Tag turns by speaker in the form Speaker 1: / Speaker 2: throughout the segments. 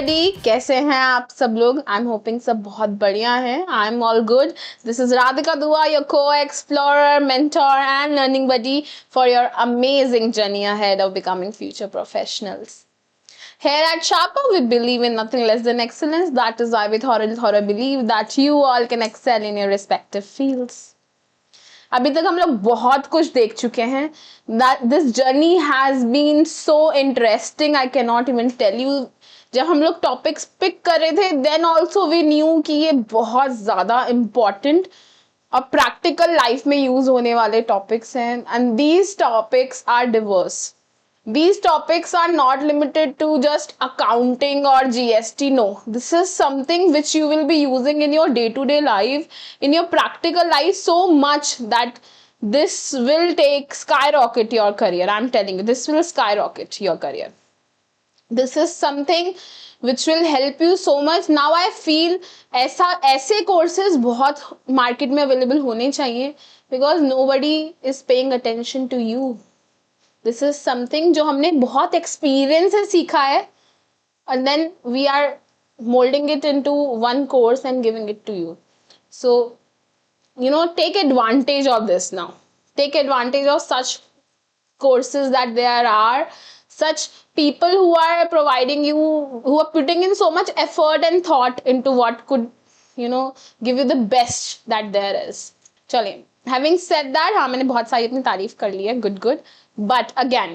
Speaker 1: Everybody, कैसे हैं आप सब लोग? आई एम होपिंग सब बहुत बढ़िया हैं. I am all good. This is Radhika दुआ, your co-explorer, mentor and learning buddy for your amazing journey ahead of becoming future professionals. Here at Sharper, we believe in nothing less than excellence. That is why we thoroughly believe that you all can excel in your respective fields. अभी तक हम लोग बहुत कुछ देख चुके हैं. This journey has been so interesting, I can not even tell you. जब हम लोग टॉपिक्स पिक कर रहे थे देन ऑल्सो वी न्यू कि ये बहुत ज़्यादा इम्पॉर्टेंट और प्रैक्टिकल लाइफ में यूज होने वाले टॉपिक्स हैं. And these topics are diverse. These topics are not limited to just accounting or GST. No, this is something which you will be using in your day-to-day life, in your practical life so much that this will skyrocket your career. I'm telling you, this will skyrocket your career. This is something which will help you so much. Now I feel ऐसे courses बहुत market में available होने चाहिए because nobody is paying attention to you. This is something जो हमने बहुत experience से सीखा है and then we are molding it into one course and giving it to you. So, take advantage of this now. Take advantage of such courses that there are, such people who are providing you, who are putting in so much effort and thought into what could, give you the best that there is. चलिए, having said that, हाँ मैंने बहुत सारी अपनी तारीफ कर ली है, good. But again,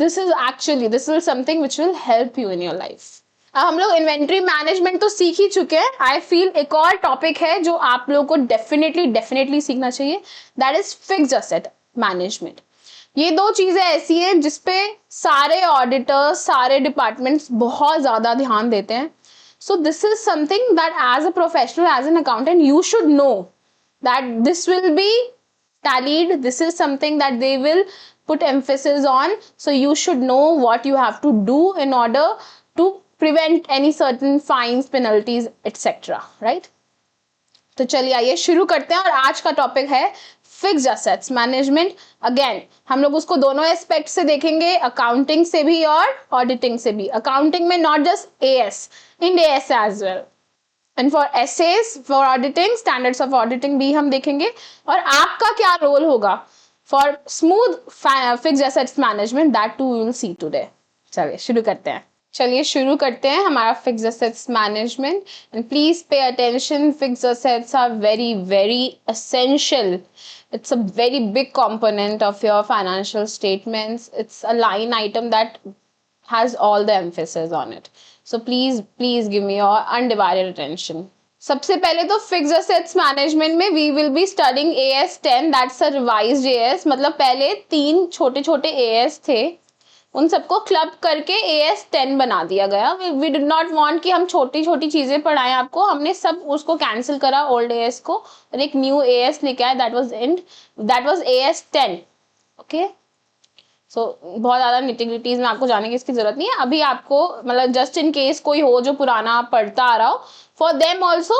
Speaker 1: this is something which will help you in your life. हम लोग इन्वेंट्री मैनेजमेंट तो सीख ही चुके हैं. आई फील एक और टॉपिक है जो आप लोगों को डेफिनेटली सीखना चाहिए. That is fixed asset management. ये दो चीजें ऐसी हैं जिसपे सारे ऑडिटर्स, सारे डिपार्टमेंट्स बहुत ज्यादा ध्यान देते हैं. So this is something that as a professional, as an accountant, you should know that this will be tallied. This is something that they will put emphasis on, so you should know what you have to do in order to prevent any certain fines, penalties, etc. right? तो चलिए आइए शुरू करते हैं. और आज का topic है फिक्स्ड एसेट्स मैनेजमेंट. अगेन हम लोग उसको दोनों एस्पेक्ट से देखेंगे, अकाउंटिंग से भी और ऑडिटिंग से भी. अकाउंटिंग में not just AS, Ind AS as well, and for SS, for auditing, standards of auditing भी हम देखेंगे. और आपका क्या रोल होगा for smooth fixed assets management, that too we will see today. चलिए शुरू करते हैं हमारा fixed assets management. And please pay attention, fixed assets are very essential. It's a very big component of your financial statements. It's a line item that has all the emphasis on it. So please give me your undivided attention. सबसे पहले तो fixed assets management में we will be studying AS10, that's a revised AS. मतलब पहले 3 छोटे AS थे, उन सबको क्लब करके AS10 बना दिया गया. वी डिड नॉट वांट कि हम छोटी चीजें पढ़ाएं आपको. हमने सब उसको कैंसिल करा, ओल्ड AS को, और एक न्यू AS लेके आए, दैट वाज AS10. ओके, सो बहुत ज़्यादा निटिग्रिटीज में आपको जाने की इसकी जरूरत नहीं है अभी. आपको मतलब जस्ट इन केस कोई हो जो पुराना पढ़ता आ रहा हो, फॉर देम ऑल्सो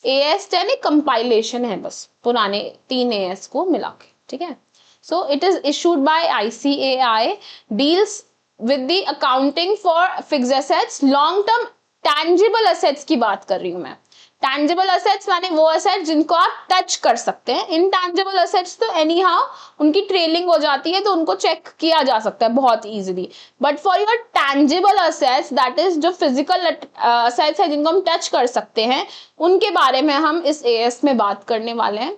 Speaker 1: AS10 एक कंपाइलेशन है बस पुराने 3 AS को मिला के. ठीक है, सो it is issued by ICAI, deals with the accounting for fixed assets. Long term tangible assets की बात कर रही हूँ मैं. टैंजिबल एसेट्स माने वो एसेट्स जिनको आप टच कर सकते हैं. इनटैंजिबल एसेट्स तो एनी हाउ उनकी ट्रेलिंग हो जाती है तो उनको चेक किया जा सकता है बहुत easily. But for your tangible assets, that is जो फिजिकल एसेट्स है जिनको हम टच कर सकते हैं, उनके बारे में हम इस AS में बात करने वाले हैं.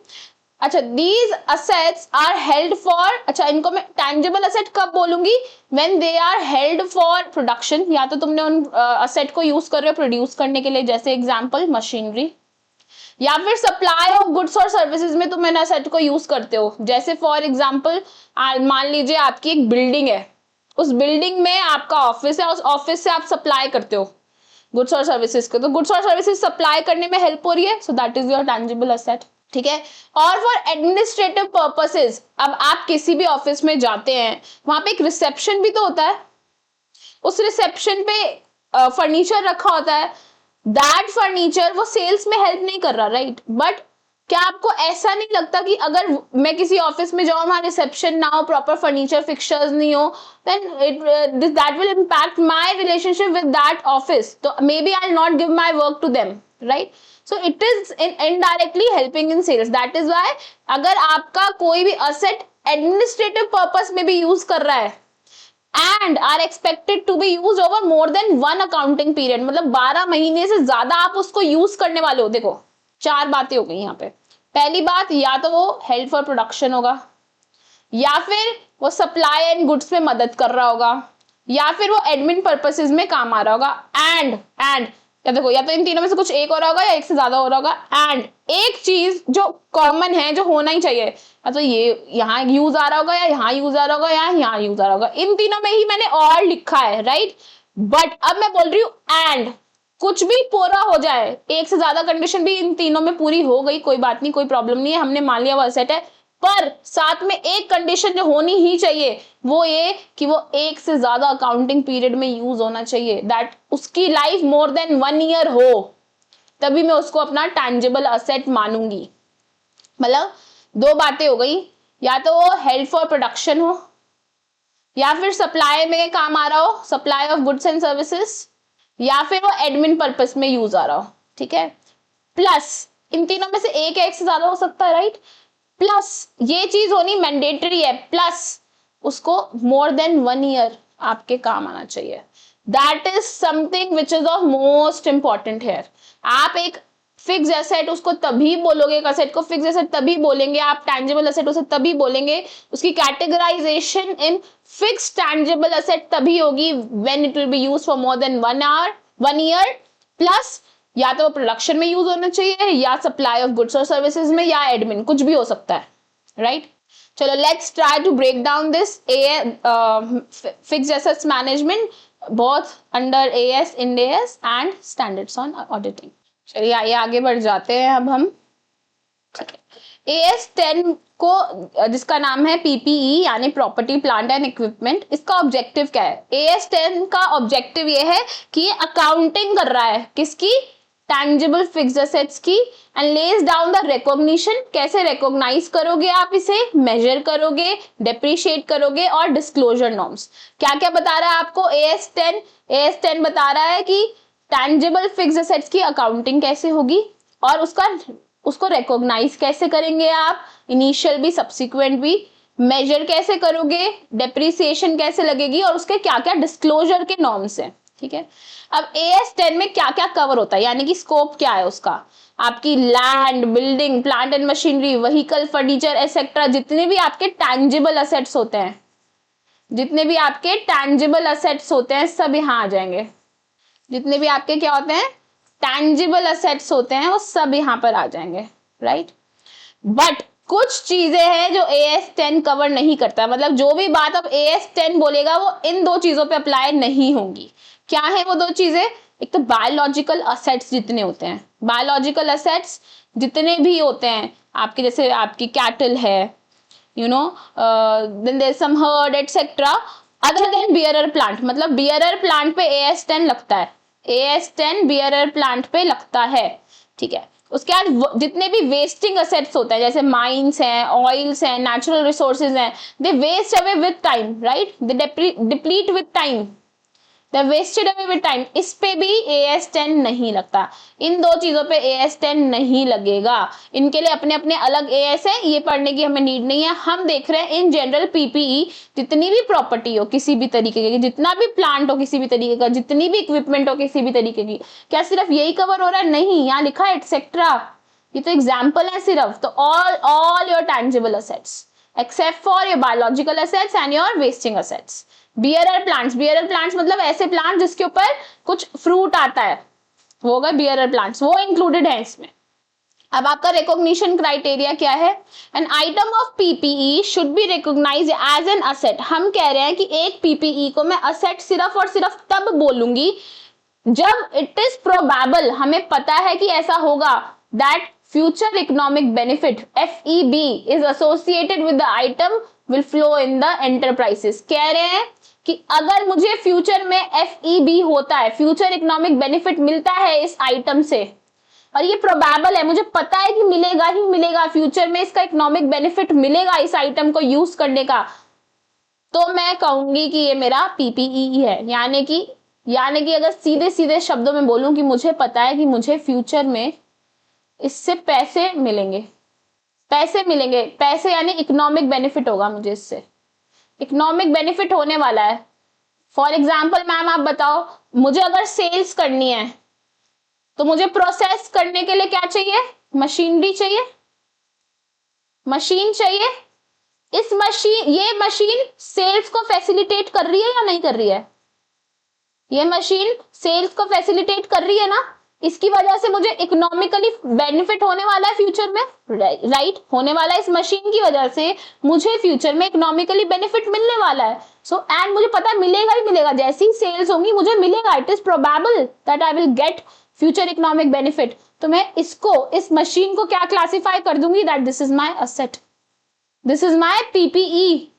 Speaker 1: अच्छा, these assets are held for, अच्छा इनको मैं टैंजिबल असेट कब बोलूंगी? When they are held for production. या तो तुमने उन असेट को यूज कर रहे हो प्रोड्यूस करने के लिए, जैसे एग्जांपल मशीनरी, या फिर सप्लाई ऑफ गुड्स और सर्विसेज में तुम इन असेट को यूज करते हो. जैसे फॉर एग्जांपल मान लीजिए आपकी एक बिल्डिंग है, उस बिल्डिंग में आपका ऑफिस है, उस ऑफिस से आप सप्लाई करते हो गुड्स और सर्विसेज को, तो गुड्स और सर्विसेज सप्लाई करने में हेल्प हो रही है, so that is your tangible asset. ठीक है. और फॉर एडमिनिस्ट्रेटिव पर्पसेस, अब आप किसी भी ऑफिस में जाते हैं, वहां पे एक रिसेप्शन भी तो होता है, उस रिसेप्शन पे फर्नीचर रखा होता है. दैट फर्नीचर वो सेल्स में हेल्प नहीं कर रहा, राइट, बट क्या आपको ऐसा नहीं लगता कि अगर मैं किसी ऑफिस में जाऊं, वहां रिसेप्शन ना हो, प्रॉपर फर्नीचर फिक्सचर्स नहीं हो, then it that will impact my relationship with that office, तो maybe I will not give my work to them, right? So it is indirectly helping in sales. That is why अगर आपका कोई भी asset administrative purpose में भी use कर रहा है and are expected to be use over more than one accounting period, मतलब 12 महीने से ज्यादा आप उसको यूज करने वाले हो, देखो 4 बातें हो गई यहाँ पे। पहली बात, या तो वो हेल्प फॉर प्रोडक्शन होगा, या फिर वो सप्लाई एंड गुड्स में मदद कर रहा होगा, या फिर वो एडमिन पर्पसेस में काम आ रहा होगा, एंड या देखो, या तो इन तीनों में से कुछ एक हो रहा होगा या एक से ज्यादा हो रहा होगा। एंड एक चीज जो कॉमन है, जो होना ही चाहिए, या तो ये यहाँ यूज आ रहा होगा, या यहाँ यूज आ रहा होगा, या यहाँ यूज आ रहा होगा। इन तीनों में ही मैंने और लिखा है, राइट? बट अब मैं बोल रही हूँ एंड, कुछ भी पूरा हो जाए, एक से ज्यादा कंडीशन भी इन तीनों में पूरी हो गई, कोई बात नहीं, कोई प्रॉब्लम नहीं है, हमने मान लिया वो असेट है, पर साथ में एक कंडीशन जो होनी ही चाहिए वो ये कि वो एक से ज्यादा अकाउंटिंग पीरियड में यूज होना चाहिए, दैट उसकी लाइफ मोर देन 1 ईयर हो, तभी मैं उसको अपना टैंजिबल असेट मानूंगी। मतलब 2 बातें हो गई, या तो वो हेल्प फॉर प्रोडक्शन हो, या फिर सप्लाई में काम आ रहा हो, supply of goods and services, या फिर वो एडमिन पर्पस में यूज आ रहा हो, ठीक है? प्लस इन तीनों में से एक या एक से ज्यादा हो सकता है, राइट? प्लस ये चीज होनी मैंडेटरी है, प्लस उसको मोर देन 1 ईयर आपके काम आना चाहिए। That is something which is of most important here. आप एक फिक्स एसेट उसको तभी बोलोगे, एक असेट को फिक्स एसेट तभी बोलेंगे, आप टैंजिबल एसेट उसे तभी बोलेंगे, उसकी categorization in fix tangible asset तभी होगी when it will be used for more than 1 year, plus या तो प्रोडक्शन में यूज होना चाहिए, या सप्लाई ऑफ गुड्स और सर्विसेज में, या एडमिन, कुछ भी हो सकता है, राइट? चलो let's try to break down this fixed assets management both under AS, Ind AS and standards on auditing. चलिए आइए आगे बढ़ जाते हैं अब हम, ठीक है? एएस 10 को, जिसका नाम है पीपीई यानी प्रॉपर्टी प्लांट एंड इक्विपमेंट, इसका ऑब्जेक्टिव क्या है? एएस 10 का ऑब्जेक्टिव ये है कि ये अकाउंटिंग कर रहा है, किसकी? टैंजिबल फिक्स्ड एसेट्स की, and lays down the recognition, कैसे रिकॉग्नाइज करोगे आप इसे, मेजर करोगे, डेप्रिशिएट करोगे, और डिस्क्लोजर नॉर्म्स। क्या क्या बता रहा है आपको एएस 10? एएस 10 बता रहा है कि टैंजिबल फिक्स्ड एसेट्स की अकाउंटिंग कैसे होगी, और उसको रिकॉग्नाइज कैसे करेंगे आप, इनिशियल भी सब्सिक्वेंट भी, मेजर कैसे करोगे, डेप्रिसिएशन कैसे लगेगी, और उसके क्या क्या डिस्क्लोजर के नॉर्म्स हैं, ठीक है? अब एएस 10 में क्या क्या कवर होता है, यानी कि स्कोप क्या है उसका? आपकी land, building, plant and machinery, vehicle, furniture etcetera, जितने भी आपके टैंजिबल असेट्स होते हैं, जितने भी आपके टैंजिबल असेट्स होते हैं सब यहाँ आ जाएंगे। जितने भी आपके क्या होते हैं, टैंजिबल असेट्स होते हैं, वो सब यहाँ पर आ जाएंगे, राइट? बट कुछ चीजें हैं जो एएस 10 कवर नहीं करता, मतलब जो भी बात अब एएस 10 बोलेगा वो इन 2 चीजों पे अप्लाई नहीं होंगी। क्या है वो 2 चीजें? एक तो बायोलॉजिकल असेट्स जितने होते हैं, बायोलॉजिकल असेट्स जितने भी होते हैं आपके, जैसे आपकी कैटल है, you know, then there some herd etcetera, other than bearer plant, मतलब बियरर प्लांट पे एएस 10 लगता है, एएस 10 बियरर प्लांट पे लगता है, ठीक है? उसके बाद जितने भी वेस्टिंग असेट्स होते हैं, जैसे माइंस हैं, ऑयल्स हैं, नेचुरल रिसोर्सेज हैं, they waste away with time, right? They deplete with time, they wasted away with time, इस पे भी एएस 10 नहीं लगता। इन 2 चीजों पे एएस 10 नहीं लगेगा, इनके लिए अपने अपने अलग एएस है, ये पढ़ने की हमें नीड नहीं है। हम देख रहे हैं इन जनरल पीपीई, जितनी भी प्रॉपर्टी हो किसी भी तरीके की, जितना भी प्लांट हो किसी भी तरीके का, जितनी भी इक्विपमेंट हो किसी भी तरीके की, क्या सिर्फ यही कवर हो रहा है? नहीं, यहाँ लिखा है एटसेट्रा, ये तो एग्जाम्पल है सिर्फ। तो all your tangible assets except for your biological assets and your wasting assets. Bearer plants मतलब ऐसे प्लांट जिसके ऊपर कुछ फ्रूट आता है, वो होगा बियरर प्लांट्स, वो इंक्लूडेड है इसमें। अब आपका रिकॉग्निशन क्राइटेरिया क्या है? An item of PPE should be recognized as an asset. हम कह रहे हैं कि एक पीपीई को मैं असेट सिर्फ और सिर्फ तब बोलूंगी जब इट इज प्रोबेबल, हमें पता है कि ऐसा होगा, that future economic benefit FEB is associated with the item will flow in the enterprises. कह रहे हैं कि अगर मुझे फ्यूचर में FEB होता है, फ्यूचर इकोनॉमिक बेनिफिट मिलता है इस आइटम से, और ये प्रोबेबल है, मुझे पता है कि मिलेगा ही मिलेगा, फ्यूचर में इसका इकोनॉमिक बेनिफिट मिलेगा इस आइटम को यूज करने का, तो मैं कहूंगी कि ये मेरा पीपीई है। यानी कि अगर सीधे सीधे शब्दों में बोलूं कि मुझे पता है कि मुझे फ्यूचर में इससे पैसे मिलेंगे, पैसे यानी इकोनॉमिक बेनिफिट होगा, मुझे इससे इकोनॉमिक बेनिफिट होने वाला है। फॉर एग्जाम्पल मैम आप बताओ, मुझे अगर सेल्स करनी है तो मुझे प्रोसेस करने के लिए क्या चाहिए? मशीनरी चाहिए, मशीन चाहिए। ये मशीन सेल्स को फैसिलिटेट कर रही है या नहीं कर रही है? ये मशीन सेल्स को फैसिलिटेट कर रही है ना, इसकी वजह से मुझे इकोनॉमिकली बेनिफिट होने वाला है फ्यूचर में, राइट होने वाला है। इस मशीन की वजह से मुझे फ्यूचर में इकोनॉमिकली बेनिफिट मिलने वाला है। सो एंड मुझे पता है मिलेगा ही मिलेगा, जैसी सेल्स होंगी मुझे मिलेगा, it is probable that I will get future economic benefit. तो मैं इस मशीन को क्या क्लासिफाई कर दूंगी? That this is my asset, this is my PPE.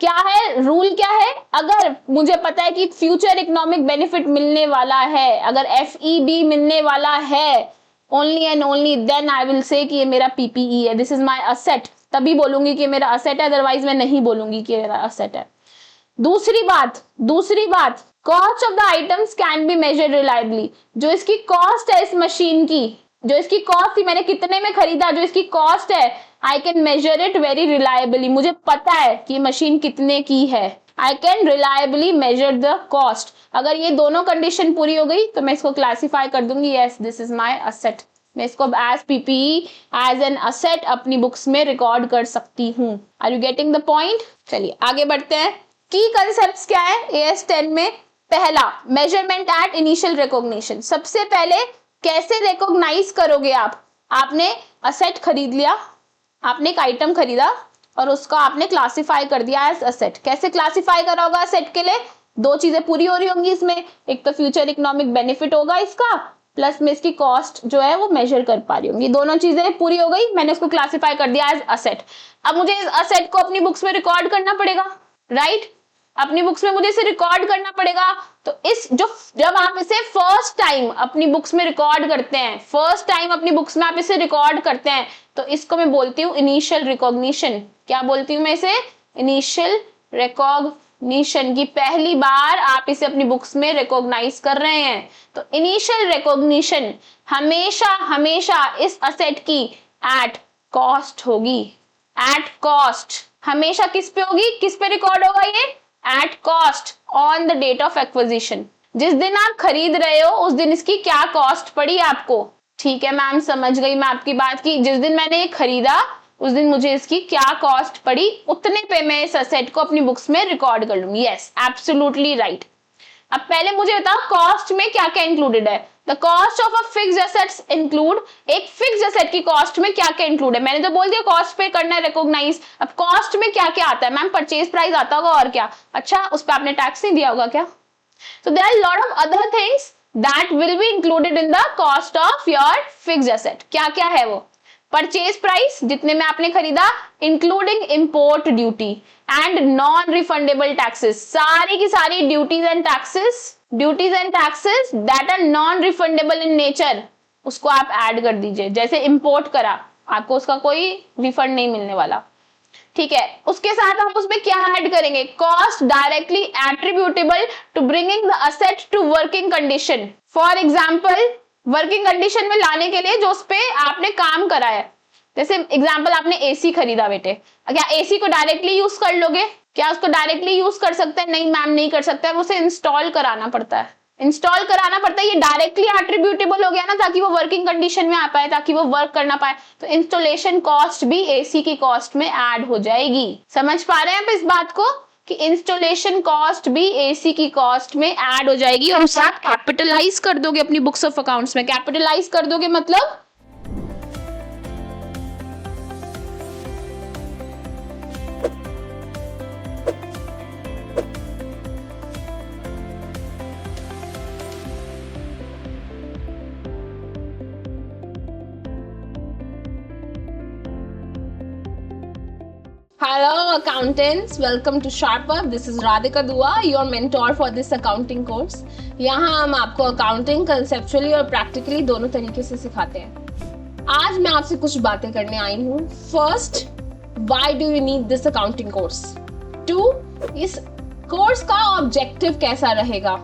Speaker 1: क्या है रूल, क्या है? अगर मुझे पता है कि फ्यूचर इकोनॉमिक बेनिफिट मिलने वाला है, अगर एफईबी मिलने वाला है, only and only then I will say कि ये मेरा पीपीई है, दिस इज माय असेट, तभी बोलूंगी कि मेरा असेट है, अदरवाइज मैं नहीं बोलूंगी कि मेरा असेट है। दूसरी बात, cost of the items can be measured reliably. जो इसकी कॉस्ट है इस मशीन की, जो इसकी कॉस्ट थी, मैंने कितने में खरीदा, जो इसकी कॉस्ट है, I can measure it very reliably. मुझे पता है कि ये मशीन कितने की है, I can reliably measure the cost. अगर ये दोनों कंडीशन पूरी हो गई तो मैं इसको क्लासिफाई कर दूंगी, yes this is my asset. मैं इसको as PPE, as an asset अपनी बुक्स में रिकॉर्ड कर सकती हूँ। Are you getting the point? चलिए आगे बढ़ते हैं। की कंसेप्ट क्या है AS 10 में? पहला, मेजरमेंट एट इनिशियल रिकॉग्निशन। सबसे पहले कैसे रिकॉग्नाइज करोगे आप? आपने असेट खरीद लिया, आपने एक आइटम खरीदा और उसका आपने क्लासिफाई कर दिया एज असेट। कैसे क्लासिफाई करा होगा असेट के लिए? दो चीजें पूरी हो रही होंगी इसमें, एक तो फ्यूचर इकोनॉमिक बेनिफिट होगा इसका, प्लस में इसकी कॉस्ट जो है वो मेजर कर पा रही होंगी। दोनों चीजें पूरी हो गई, मैंने उसको क्लासिफाई कर दिया एज असेट। अब मुझे इस असेट को अपनी बुक्स में रिकॉर्ड करना पड़ेगा, राइट? अपनी बुक्स में मुझे इसे रिकॉर्ड करना पड़ेगा। तो जब आप इसे फर्स्ट टाइम अपनी बुक्स में रिकॉर्ड करते हैं, फर्स्ट टाइम अपनी बुक्स में आप इसे रिकॉर्ड करते हैं, तो इसको मैं बोलती हूँ इनिशियल रिकॉग्निशन। क्या बोलती हूँ मैं इसे? Initial recognition. की पहली बार आप इसे अपनी बुक्स में रिकॉग्नाइज कर रहे हैं। तो इनिशियल रिकॉग्निशन हमेशा इस असेट की एट कॉस्ट होगी, एट कॉस्ट। हमेशा किस पे होगी, किस पे रिकॉर्ड होगा ये? At cost on the date of acquisition. जिस दिन आप खरीद रहे हो उस दिन इसकी क्या कॉस्ट पड़ी आपको? ठीक है मैम, समझ गई मैं आपकी बात की, जिस दिन मैंने ये खरीदा उस दिन मुझे इसकी क्या कॉस्ट पड़ी, उतने पे मैं इस असेट को अपनी बुक्स में रिकॉर्ड कर लूंगी। Yes, absolutely right. अब पहले मुझे बताओ कॉस्ट में क्या क्या इंक्लूडेड है। The cost of a fixed assets include, एक फिक्स्ड एसेट की कॉस्ट में क्या क्या इंक्लूड है? मैंने तो बोल दिया कॉस्ट पे करना है रिकॉग्नाइज। अब कॉस्ट में क्या क्या आता है मैम? परचेज प्राइस आता होगा, और क्या? अच्छा, उस पर आपने टैक्स नहीं दिया होगा क्या? So there are a lot of other things that will be included in the cost of your fixed asset. क्या क्या है वो? परचेज प्राइस जितने में आपने खरीदा, including import duty and non refundable taxes. सारी की सारी duties and taxes that are non refundable in nature, उसको आप ऐड कर दीजिए। जैसे इंपोर्ट करा, आपको उसका कोई रिफंड नहीं मिलने वाला, ठीक है। उसके साथ हम उसमें क्या ऐड करेंगे? Cost directly attributable to bringing the asset to working condition. For example, working condition में लाने के लिए जो उस पे आपने काम करा है। जैसे एग्जांपल, आपने एसी खरीदा बेटे, क्या एसी को डायरेक्टली यूज कर लोगे? क्या उसको डायरेक्टली यूज कर सकते हैं? नहीं मैम, नहीं कर सकते हैं, उसे इंस्टॉल कराना पड़ता है। ये डायरेक्टली एट्रीब्यूटेबल हो गया ना, ताकि वो वर्किंग कंडीशन में आ पाए, ताकि वो वर्क करना पाए। तो इंस्टॉलेशन कॉस्ट भी एसी की कॉस्ट में ऐड हो जाएगी। समझ पा रहे हैं आप इस बात को कि इंस्टॉलेशन कॉस्ट भी एसी की कॉस्ट में ऐड हो जाएगी, और उसे आप कैपिटलाइज कर दोगे अपनी बुक्स ऑफ अकाउंट्स में। कैपिटलाइज कर दोगे मतलब Hello accountants, welcome to SharpUp. This is Radhika Dua, your mentor for this accounting course. यहाँ हम आपको अकाउंटिंग कंसेप्चुअली और प्रैक्टिकली दोनों तरीके से सिखाते हैं। आज मैं आपसे कुछ बातें करने आई हूँ। First, why do you need this accounting course? 2, इस कोर्स का ऑब्जेक्टिव कैसा रहेगा?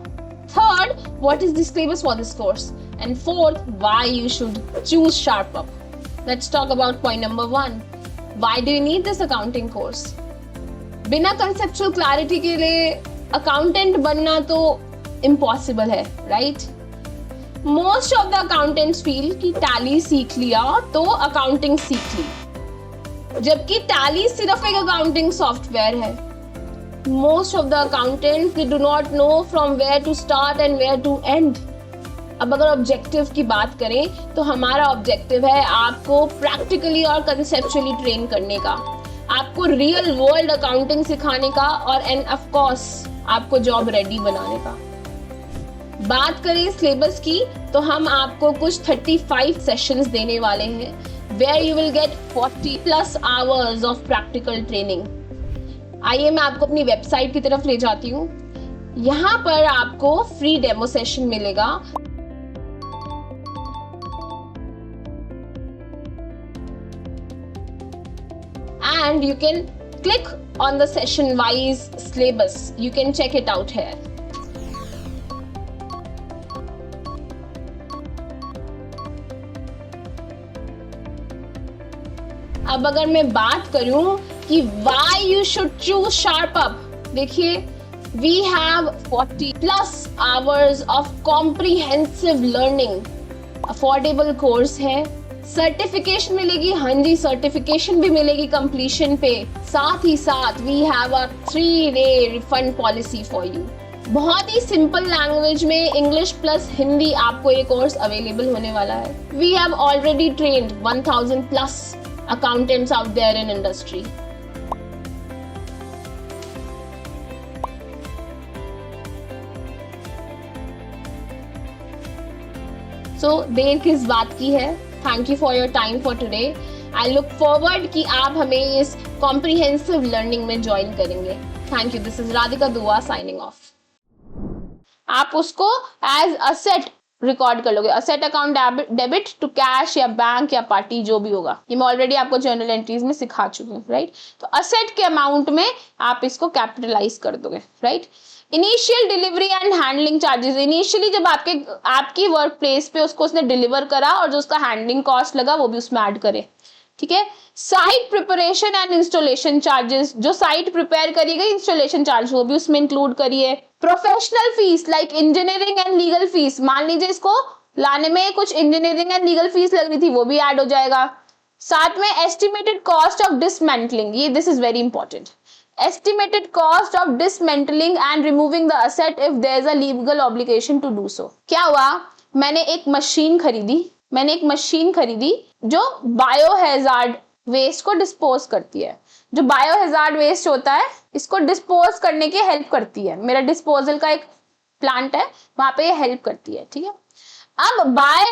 Speaker 1: Third, what is the syllabus for this course? And fourth, why you should choose SharpUp. Let's talk about point number 1. Why do you need this accounting course? बिना conceptual clarity के लिए accountant बनना तो impossible है, right? Most of the accountants feel कि tally सीख लिया तो accounting सीख ली, जबकि tally सिर्फ एक accounting software है. Most of the accountants they do not know from where to start and where to end. अब अगर ऑब्जेक्टिव की बात करें तो हमारा ऑब्जेक्टिव है आपको प्रैक्टिकली और कंसेप्चुअली ट्रेन करने का, आपको रियल वर्ल्ड अकाउंटिंग सिखाने का और एंड ऑफ कोर्स आपको जॉब रेडी बनाने का। बात करें सिलेबस की तो हम आपको कुछ 35 सेशंस देने वाले हैं where you will get 40+ hours of practical training. आइए मैं आपको अपनी वेबसाइट की तरफ ले जाती हूँ। यहाँ पर आपको फ्री डेमो सेशन मिलेगा। And you can click on the session wise syllabus. You can check it out here. अब अगर मैं बात करूं कि why you should choose SharpUp, देखिए we have 40+ hours of comprehensive learning. Affordable course है, certification मिलेगी, हाँ जी सर्टिफिकेशन भी मिलेगी कंप्लीशन पे। साथ ही साथ we have a 3-day refund policy for you. बहुत ही सिंपल लैंग्वेज में इंग्लिश प्लस हिंदी आपको ये कोर्स अवेलेबल होने वाला है। We have already trained 1000+ accountants out there in industry. So देर किस बात की है। Thank you for your time for today. I look forward कि आप हमें इस comprehensive learning में join करेंगे। Thank you. This is Radhika Dua signing off. आप उसको as asset रिकॉर्ड कर लोगे, asset account debit to cash या बैंक या पार्टी जो भी होगा। ये मैं ऑलरेडी आपको जर्नल एंट्रीज में सिखा चुकी हूँ, राइट? तो asset के अमाउंट में आप इसको कैपिटलाइज कर दोगे, right? Initial delivery and handling charges, initially जब आपकी वर्क प्लेस पे उसने डिलीवर करा और जो उसका हैंडलिंग कॉस्ट लगा वो भी उसमें ऐड करे, ठीक है? Site preparation and installation charges, जो साइट प्रिपेयर करी गई इंस्टॉलेशन चार्ज वो भी उसमें इंक्लूड करिए। Professional fees like engineering and legal fees, मान लीजिए इसको लाने में कुछ इंजीनियरिंग एंड लीगल फीस लग रही थी वो भी ऐड हो जाएगा। साथ में एस्टिमेटेड कॉस्ट ऑफ डिसमेंटलिंग, ये this is very important, estimated cost of dismantling and removing the asset if there is a legal obligation to do so। क्या हुआ, मैंने एक मशीन खरीदी जो बायोहैजार्ड वेस्ट को डिस्पोज करती है। जो बायोहैजार्ड वेस्ट होता है इसको डिस्पोज करने की हेल्प करती है। मेरा डिस्पोजल का एक प्लांट है, वहां पे ये हेल्प करती है, ठीक है? अब बाय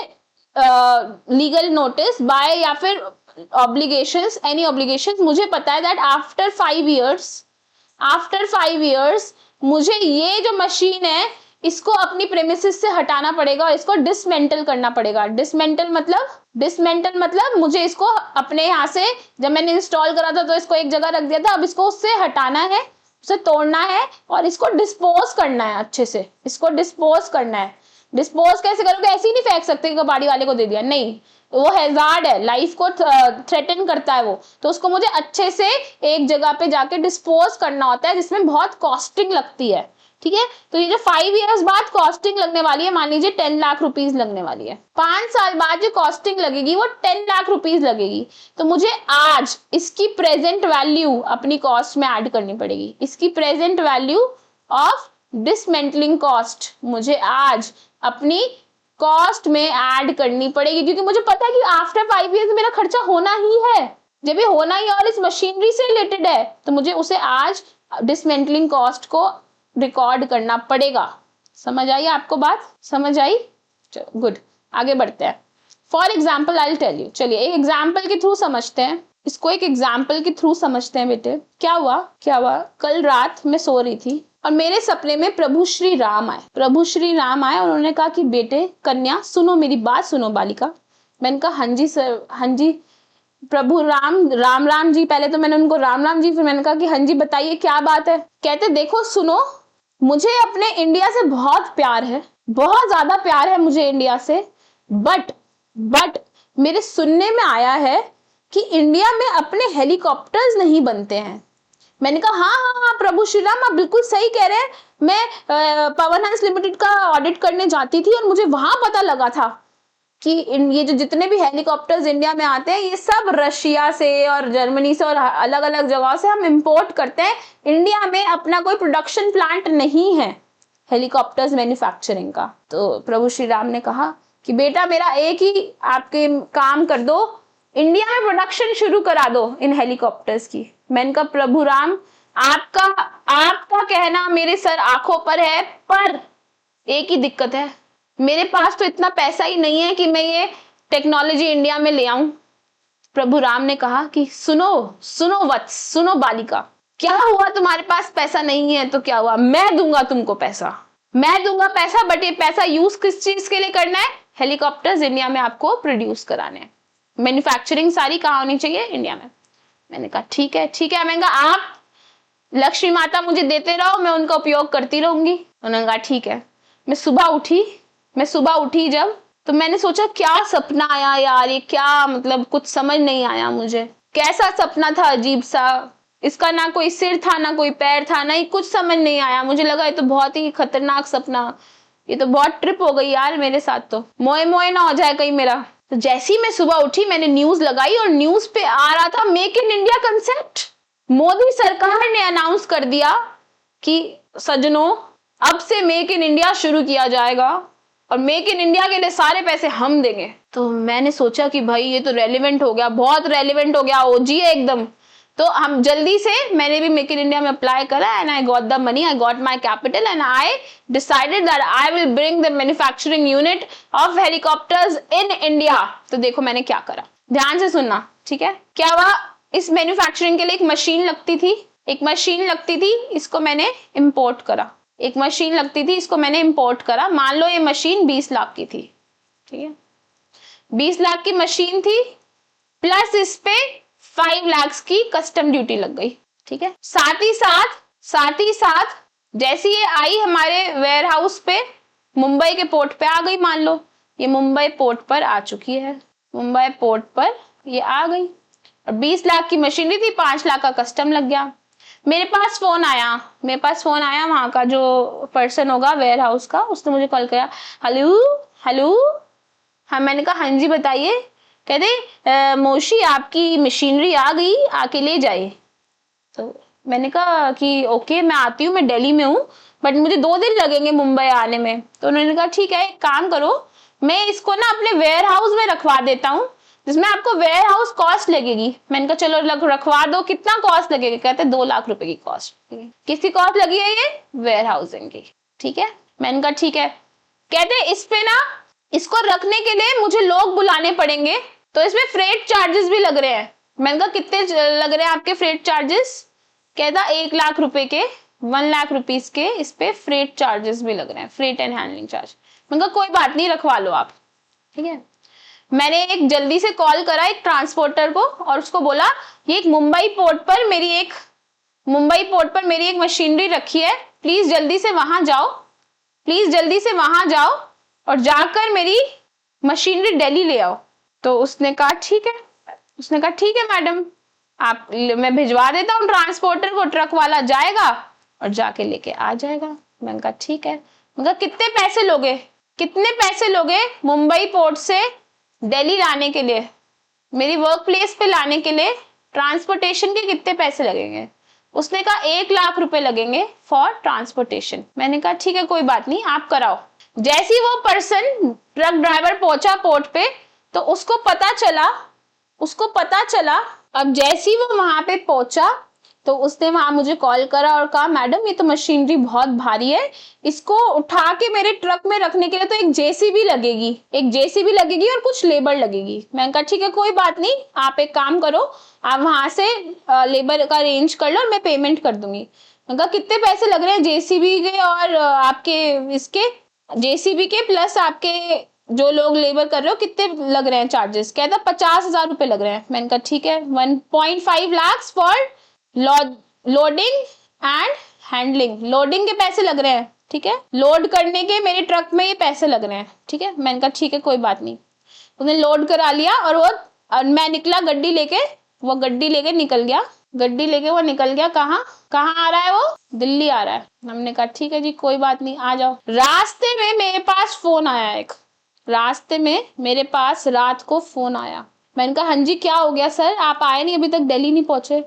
Speaker 1: लीगल नोटिस, बाय या फिर obligations, any obligations, मुझे पता है that after 5 years मुझे ये जो मशीन है इसको अपनी प्रेमिसेस से हटाना पड़ेगा और इसको डिसमेंटल करना पड़ेगा। डिसमेंटल मतलब मुझे इसको अपने यहाँ से, जब मैंने इंस्टॉल करा था तो इसको एक जगह रख दिया था, अब इसको उससे हटाना है, उसे तोड़ना है और इसको डिस्पोज करना है, अच्छे से इसको डिस्पोज करना है। डिस्पोज कैसे करोगे? ऐसे ही नहीं फेंक सकते कि कबाड़ी वाले को दे दिया, नहीं, वो हैजार्ड है, लाइफ को थ्रेटन करता है वो, तो उसको मुझे अच्छे से एक जगह पे जाके डिस्पोज करना होता है जिसमें बहुत कॉस्टिंग लगती है, ठीक है? तो ये जो 5 इयर्स बाद कॉस्टिंग लगने वाली है, मान लीजिए 10 लाख रुपीज लगने वाली है, 5 साल बाद जो कॉस्टिंग लगेगी वो 10 लाख रुपीज लगेगी। तो मुझे आज इसकी प्रेजेंट वैल्यू अपनी कॉस्ट में ऐड करनी पड़ेगी। इसकी present value of dismantling cost मुझे आज अपनी कॉस्ट में ऐड करनी पड़ेगी, क्योंकि मुझे पता है कि आफ्टर 5 इयर्स मेरा खर्चा होना ही है। जब ये होना ही और इस मशीनरी से रिलेटेड है तो मुझे उसे आज डिसमेंटलिंग कॉस्ट को रिकॉर्ड करना पड़ेगा। समझ आई आपको बात? समझ आई? चलो गुड, आगे बढ़ते हैं। For example I will tell you, चलिए एक एग्जाम्पल के थ्रू समझते हैं। इसको एक एग्जाम्पल के थ्रू समझते हैं बेटे। क्या हुआ, कल रात मैं सो रही थी और मेरे सपने में प्रभु श्री राम आए और उन्होंने कहा कि बेटे कन्या सुनो, मेरी बात सुनो बालिका। मैंने कहा हाँ जी सर, हाँ जी प्रभु राम जी। पहले तो मैंने उनको राम जी, फिर मैंने कहा कि हाँ जी बताइए क्या बात है। कहते देखो सुनो, मुझे अपने इंडिया से बहुत प्यार है, बहुत ज्यादा प्यार है मुझे इंडिया से, बट मेरे सुनने में आया है कि इंडिया में अपने हेलीकॉप्टर्स नहीं बनते हैं। मैंने कहा हाँ प्रभु श्री राम आप बिल्कुल सही कह रहे हैं। मैं पवन हंस लिमिटेड का ऑडिट करने जाती थी और मुझे वहां पता लगा था कि ये जो जितने भी हेलीकॉप्टर्स इंडिया में आते हैं ये सब रशिया से और जर्मनी से और अलग अलग जगहों से हम इंपोर्ट करते हैं। इंडिया में अपना कोई प्रोडक्शन प्लांट नहीं है हेलीकॉप्टर्स मैन्युफैक्चरिंग का। तो प्रभु श्री राम ने कहा कि बेटा मेरा एक ही आपके काम कर दो, इंडिया में प्रोडक्शन शुरू करा दो इन हेलीकॉप्टर्स की। मैंने कहा प्रभु राम आपका कहना मेरे सर आंखों पर है, पर एक ही दिक्कत है, मेरे पास तो इतना पैसा ही नहीं है कि मैं ये टेक्नोलॉजी इंडिया में ले आऊं। प्रभु राम ने कहा कि सुनो वत्स, सुनो बालिका, क्या हुआ तुम्हारे पास पैसा नहीं है तो क्या हुआ, मैं दूंगा तुमको पैसा, बट ये पैसा यूज किस चीज के लिए करना है, हेलीकॉप्टर्स इंडिया में आपको प्रोड्यूस कराने हैं। मैन्युफैक्चरिंग सारी कहाँ होनी चाहिए, इंडिया में। मैंने कहा ठीक है। मैंने कहा आप लक्ष्मी माता मुझे देते रहो, मैं उनका उपयोग करती रहूंगी। उन्होंने कहा ठीक है। मैं सुबह उठी जब, तो मैंने सोचा क्या सपना आया यार, ये क्या मतलब कुछ समझ नहीं आया मुझे, कैसा सपना था अजीब सा, इसका ना कोई सिर था ना कोई पैर था, ना ही कुछ समझ नहीं आया। मुझे लगा ये तो बहुत ही खतरनाक सपना, ये तो बहुत ट्रिप हो गई यार मेरे साथ, तो मोए ना हो जाए कहीं मेरा। तो जैसे ही मैं सुबह उठी मैंने न्यूज लगाई और न्यूज पे आ रहा था make in India concept. Modi सरकार ने अनाउंस कर दिया कि सजनों अब से मेक इन इंडिया शुरू किया जाएगा और मेक इन इंडिया के लिए सारे पैसे हम देंगे। तो मैंने सोचा कि भाई ये तो रेलिवेंट हो गया, बहुत रेलिवेंट हो गया, ओजी है एकदम। तो हम जल्दी से मैंने भी मेक इन इंडिया में अप्लाई करा and I got the money, I got my capital and I decided that I will bring the manufacturing unit of helicopters in India. तो देखो मैंने क्या करा, ध्यान से सुनना, ठीक है। क्या हुआ, इस मैन्युफैक्चरिंग के लिए एक मशीन लगती थी, इसको मैंने इंपोर्ट करा। मान लो ये मशीन 20 लाख की थी, ठीक है, 20 लाख की मशीन थी, प्लस इस पे 5 लाख की कस्टम ड्यूटी लग गई, ठीक है। साथ ही साथ जैसी ये आई हमारे वेयर हाउस पे, मुंबई के पोर्ट पे आ गई। मान लो ये मुंबई पोर्ट पर आ चुकी है, मुंबई पोर्ट पर ये आ गई और 20 लाख की मशीनरी थी, 5 लाख का कस्टम लग गया। मेरे पास फोन आया वहां का जो पर्सन होगा वेयर हाउस का, उसने मुझे कॉल किया, हेलो हाँ। मैंने कहा हाँ जी बताइए। कहते मौसी आपकी मशीनरी आ गई, आके ले जाए। तो मैंने कहा कि ओके मैं आती हूँ, मैं दिल्ली में हूँ बट मुझे 2 दिन लगेंगे मुंबई आने में। तो उन्होंने कहा ठीक है एक काम करो, मैं इसको ना अपने वेयर हाउस में रखवा देता हूँ जिसमें आपको वेयर हाउस कॉस्ट लगेगी। मैंने कहा चलो रखवा दो, कितना कॉस्ट लगेगा। कहते 2 लाख रुपए की कॉस्ट। किसकी कॉस्ट लगी है ये, वेयर हाउसिंग की, ठीक है। मैंने कहा ठीक है। कहते इस पे ना, इसको रखने के लिए मुझे लोग बुलाने पड़ेंगे, तो इसमें फ्रेट चार्जेस भी लग रहे हैं। मैंने कहा कितने लग रहे हैं आपके फ्रेट चार्जेस। कहता 1 लाख रुपए के, 1 लाख रुपीस के इस पे फ्रेट चार्जेस भी लग रहे हैं, फ्रेट एंड हैंडलिंग चार्ज। मैंने कहा कोई बात नहीं रखवा लो आप, ठीक है। मैंने एक जल्दी से कॉल करा एक ट्रांसपोर्टर को और उसको बोला ये एक मुंबई पोर्ट पर मेरी एक मशीनरी रखी है, प्लीज जल्दी से वहां जाओ और जाकर मेरी मशीनरी दिल्ली ले आओ। तो उसने कहा ठीक है मैडम, मैं भिजवा देता हूँ ट्रांसपोर्टर को, ट्रक वाला जाएगा और जाके लेके आ जाएगा। मैंने कहा ठीक है। मगर कितने पैसे लोगे मुंबई पोर्ट से दिल्ली लाने के लिए, मेरी वर्क प्लेस पे लाने के लिए ट्रांसपोर्टेशन के कितने पैसे लगेंगे। उसने कहा 1 लाख रुपए लगेंगे फॉर ट्रांसपोर्टेशन। मैंने कहा ठीक है कोई बात नहीं आप कराओ। जैसे ही वो पर्सन ट्रक ड्राइवर पहुंचा पोर्ट पे, तो उसको पता चला अब जैसे ही वो वहां पे पहुंचा तो उसने वहां मुझे कॉल करा और कहा मैडम ये तो मशीनरी बहुत भारी है, इसको उठा के मेरे ट्रक में रखने के लिए तो एक जेसीबी लगेगी और कुछ लेबर लगेगी। मैंने कहा ठीक है कोई बात नहीं, आप एक काम करो, आप वहां से लेबर का अरेंज कर लो और मैं पेमेंट कर दूंगी। मैंने कहा कितने पैसे लग रहे हैं जेसीबी के और आपके इसके, जेसीबी के प्लस आपके जो लोग लेबर कर रहे हो कितने लग रहे हैं चार्जेस? कहता 50,000 रुपए लग रहे हैं। मैंने कहा ठीक है 1.5 lakh for loading and handling, loading के पैसे लग रहे हैं, ठीक है, लोड करने के मेरे ट्रक में ये पैसे लग रहे हैं, ठीक है। मैंने कहा ठीक है कोई बात नहीं। उसने लोड करा लिया और मैं निकला गड्डी लेके, वो गड्डी लेके निकल गया, कहाँ आ रहा है वो? दिल्ली आ रहा है। हमने कहा ठीक है जी कोई बात नहीं आ जाओ। रास्ते में मेरे पास फोन आया एक, रात को फोन आया। मैंने कहा हाँ जी क्या हो गया सर, आप आए नहीं अभी तक, दिल्ली नहीं पहुंचे?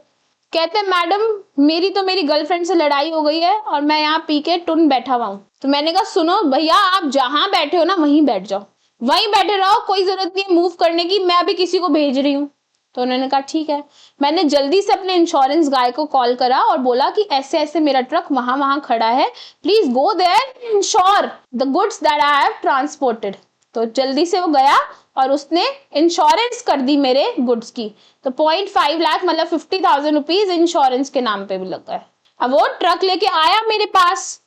Speaker 1: कहते मैडम मेरी गर्लफ्रेंड से लड़ाई हो गई है और मैं यहाँ पी के टुन बैठा हुआ हूँ। तो मैंने कहा सुनो भैया आप जहां बैठे हो ना वहीं बैठ जाओ, वहीं बैठे रहो, कोई जरूरत नहीं है मूव करने की, मैं अभी किसी को भेज रही हूँ। तो उन्होंने कहा ठीक है। मैंने जल्दी से अपने इंश्योरेंस गाय को कॉल करा और बोला कि ऐसे ऐसे मेरा ट्रक वहां खड़ा है, please go there insure the goods that I have transported. तो जल्दी से वो गया और उसने इंश्योरेंस कर दी मेरे गुड्स की। तो 0.5 लाख मतलब 50,000 रुपीज इंश्योरेंस के नाम पे भी लग गए। अब वो ट्रक लेके आया मेरे पास,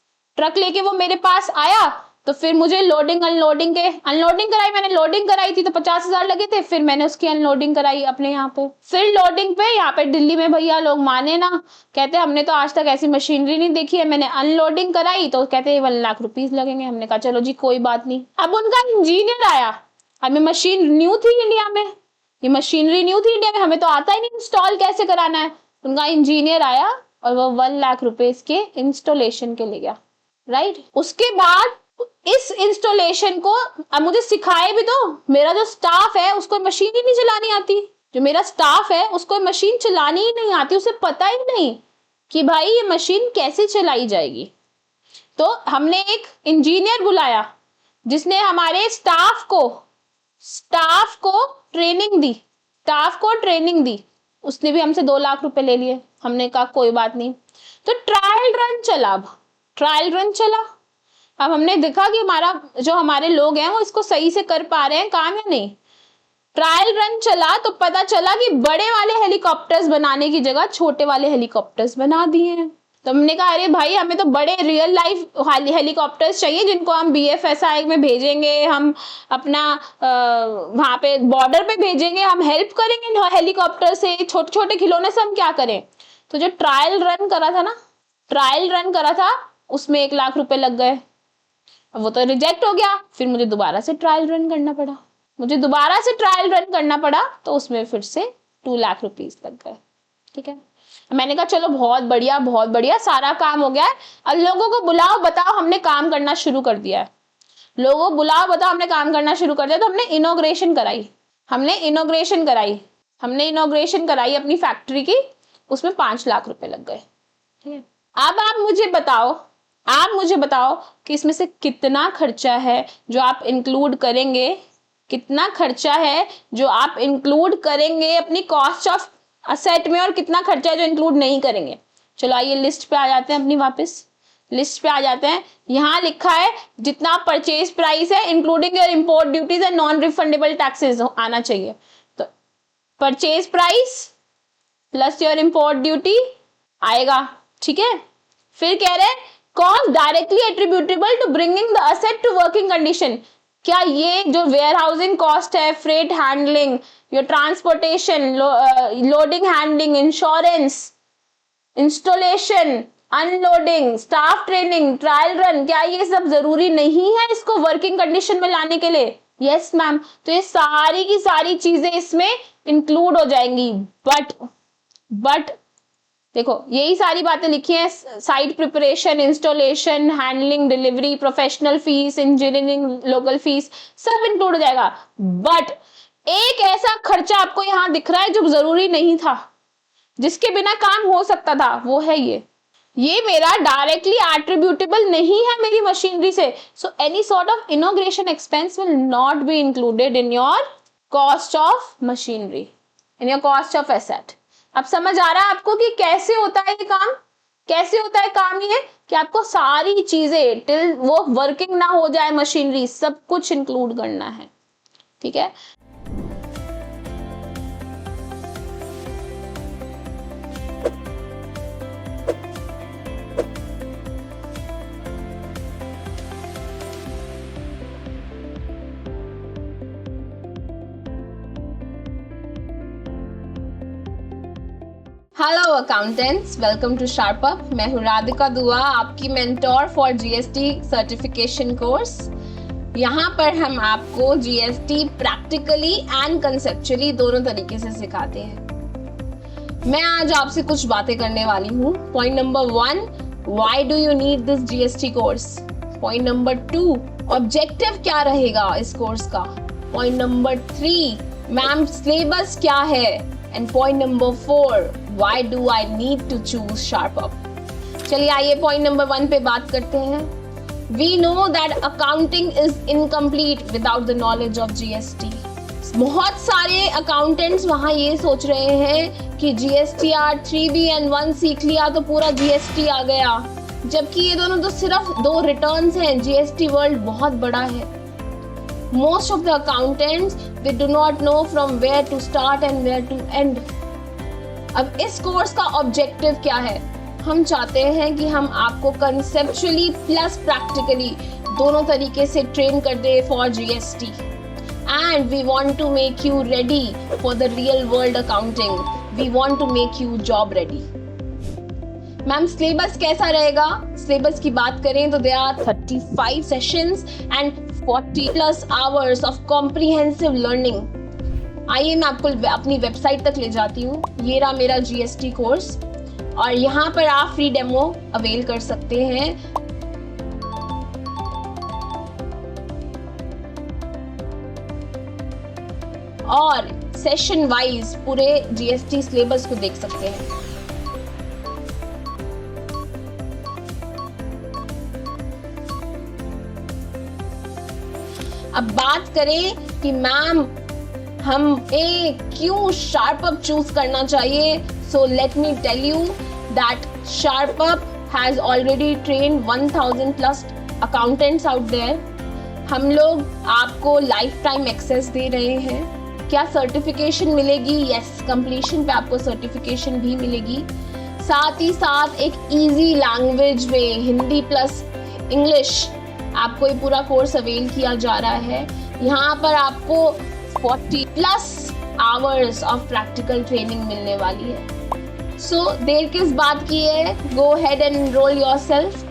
Speaker 1: तो फिर मुझे अनलोडिंग कराई, मैंने लोडिंग कराई थी तो 50,000 लगे थे, फिर मैंने उसकी अनलोडिंग कराई अपने यहाँ पे। फिर लोडिंग पे यहाँ पे दिल्ली में भैया लोग माने ना, कहते हमने तो आज तक ऐसी मशीनरी नहीं देखी है। मैंने अनलोडिंग कराई तो कहते 1 लाख रुपीज लगेंगे। हमने कहा चलो जी कोई बात नहीं। अब उनका इंजीनियर आया, हमें मशीन न्यू थी इंडिया में, ये मशीनरी न्यू थी इंडिया में, हमें तो आता ही नहीं इंस्टॉल कैसे कराना है। उनका इंजीनियर आया और वो 1 लाख रुपए इसके इंस्टॉलेशन के ले गया, राइट। उसके बाद इस इंस्टॉलेशन को अब मुझे सिखाए भी तो, मेरा जो स्टाफ है उसको मशीन ही नहीं चलानी आती, उसे पता ही नहीं कि भाई ये मशीन कैसे चलाई जाएगी। तो हमने एक इंजीनियर बुलाया जिसने हमारे स्टाफ को ट्रेनिंग दी, उसने भी हमसे 2 लाख रुपए ले लिए। हमने कहा कोई बात नहीं। तो ट्रायल रन चला। अब हमने देखा कि हमारे लोग हैं वो इसको सही से कर पा रहे हैं काम या नहीं। ट्रायल रन चला तो पता चला कि बड़े वाले हेलीकॉप्टर्स बनाने की जगह छोटे वाले हेलीकॉप्टर्स बना दिए हैं। तो हमने कहा अरे भाई हमें तो बड़े रियल लाइफ हेलीकॉप्टर्स चाहिए जिनको हम BFSI में भेजेंगे, हम अपना वहां पे बॉर्डर पे भेजेंगे, हम हेल्प करेंगे हेलीकॉप्टर से, छोटे छोटे खिलौने से हम क्या करें। तो जो ट्रायल रन करा था उसमें 1 लाख रुपए लग गए। वो तो रिजेक्ट हो गया, फिर मुझे दोबारा से ट्रायल रन करना पड़ा, तो उसमें फिर से 2 लाख रुपीस लग गए, ठीक है। मैंने कहा चलो बहुत बढ़िया सारा काम हो गया है, अब लोगों को बुलाओ बताओ हमने काम करना शुरू कर दिया है, तो हमने इनॉग्रेशन कराई अपनी फैक्ट्री की, उसमें 5 लाख रुपए लग गए, ठीक है। अब आप मुझे बताओ कि इसमें से कितना खर्चा है जो आप इंक्लूड करेंगे, अपनी कॉस्ट ऑफ असेट में, और कितना खर्चा है जो इंक्लूड नहीं करेंगे। चलो आइए लिस्ट पे आ जाते हैं, यहाँ लिखा है जितना परचेज प्राइस है including your import duties and non refundable taxes आना चाहिए। तो purchase price plus your import duty आएगा, ठीक है। फिर कह रहे हैं cost directly attributable to bringing the asset to working condition. क्या ये जो वेयर हाउसिंग कॉस्ट है, freight handling, your transportation, loading handling, insurance, installation, unloading, staff training, trial run, क्या ये सब जरूरी नहीं है इसको वर्किंग कंडीशन में लाने के लिए? Yes ma'am. तो ये सारी की सारी चीजें इसमें इंक्लूड हो जाएंगी। बट देखो यही सारी बातें लिखी हैं, site preparation, installation, handling, delivery, professional fees, engineering, local fees, सब इंक्लूड हो जाएगा। बट एक ऐसा खर्चा आपको यहाँ दिख रहा है जो जरूरी नहीं था, जिसके बिना काम हो सकता था, वो है ये मेरा डायरेक्टली एट्रीब्यूटेबल नहीं है मेरी मशीनरी से। So any sort of inauguration expense will not be included in your cost of machinery, in your cost of asset. अब समझ आ रहा है आपको कि कैसे होता है ये काम? कैसे होता है काम ये कि आपको सारी चीजें टिल वो वर्किंग ना हो जाए मशीनरी, सब कुछ इंक्लूड करना है, ठीक है। Hello accountants, welcome to SharpUp. मैं हूँ राधिका दुआ, आपकी mentor for GST certification course. यहाँ पर हम आपको जीएसटी प्रैक्टिकली एंड कंसेप्चुअली दोनों तरीके से सिखाते हैं। मैं आज आपसे कुछ बातें करने वाली हूँ। Point number 1, why do you need this GST course. Point number 2, objective क्या रहेगा इस कोर्स का। पॉइंट नंबर 3, मैम सिलेबस क्या है। And point number 4, why do I need to choose SharpUp? चलिए आइए पॉइंट नंबर 1 पे बात करते हैं। We know that accounting is incomplete without the knowledge of GST. बहुत सारे अकाउंटेंट्स वहाँ ये सोच रहे हैं कि GSTR 3B and 1 सीख लिया तो पूरा GST आ गया, जबकि ये दोनों तो सिर्फ 2 रिटर्न्स हैं। GST वर्ल्ड बहुत बड़ा है। Most of the accountants they do not know from where to start and where to end. अब इस कोर्स का ऑब्जेक्टिव क्या है? हम चाहते हैं कि हम आपको कंसेप्चुअली प्लस प्रैक्टिकली दोनों तरीके से ट्रेन कर दे for GST, and we want to make you ready for the real world accounting. We want to make you job ready. Ma'am syllabus कैसा रहेगा? सिलेबस की बात करें तो there are 35 sessions and 40+ hours of comprehensive learning. आइए मैं आपको अपनी वेबसाइट तक ले जाती हूँ। ये रहा मेरा जीएसटी कोर्स और यहाँ पर आप फ्री डेमो अवेल कर सकते हैं। और सेशन वाइज पूरे जीएसटी सिलेबस को देख सकते हैं। अब बात करें कि मैम हम क्यों SharpUp चूज करना चाहिए, so let me tell you that SharpUp has already trained 1000+ accountants out there. हम लोग आपको लाइफ टाइम एक्सेस दे रहे हैं। क्या सर्टिफिकेशन मिलेगी? यस, कंप्लीशन पे आपको सर्टिफिकेशन भी मिलेगी। साथ ही साथ एक इजी लैंग्वेज में हिंदी प्लस इंग्लिश आपको ये पूरा कोर्स अवेल किया जा रहा है। यहाँ पर आपको 40+ आवर्स ऑफ प्रैक्टिकल ट्रेनिंग मिलने वाली है। सो देर किस बात की है? Go ahead and enrol yourself.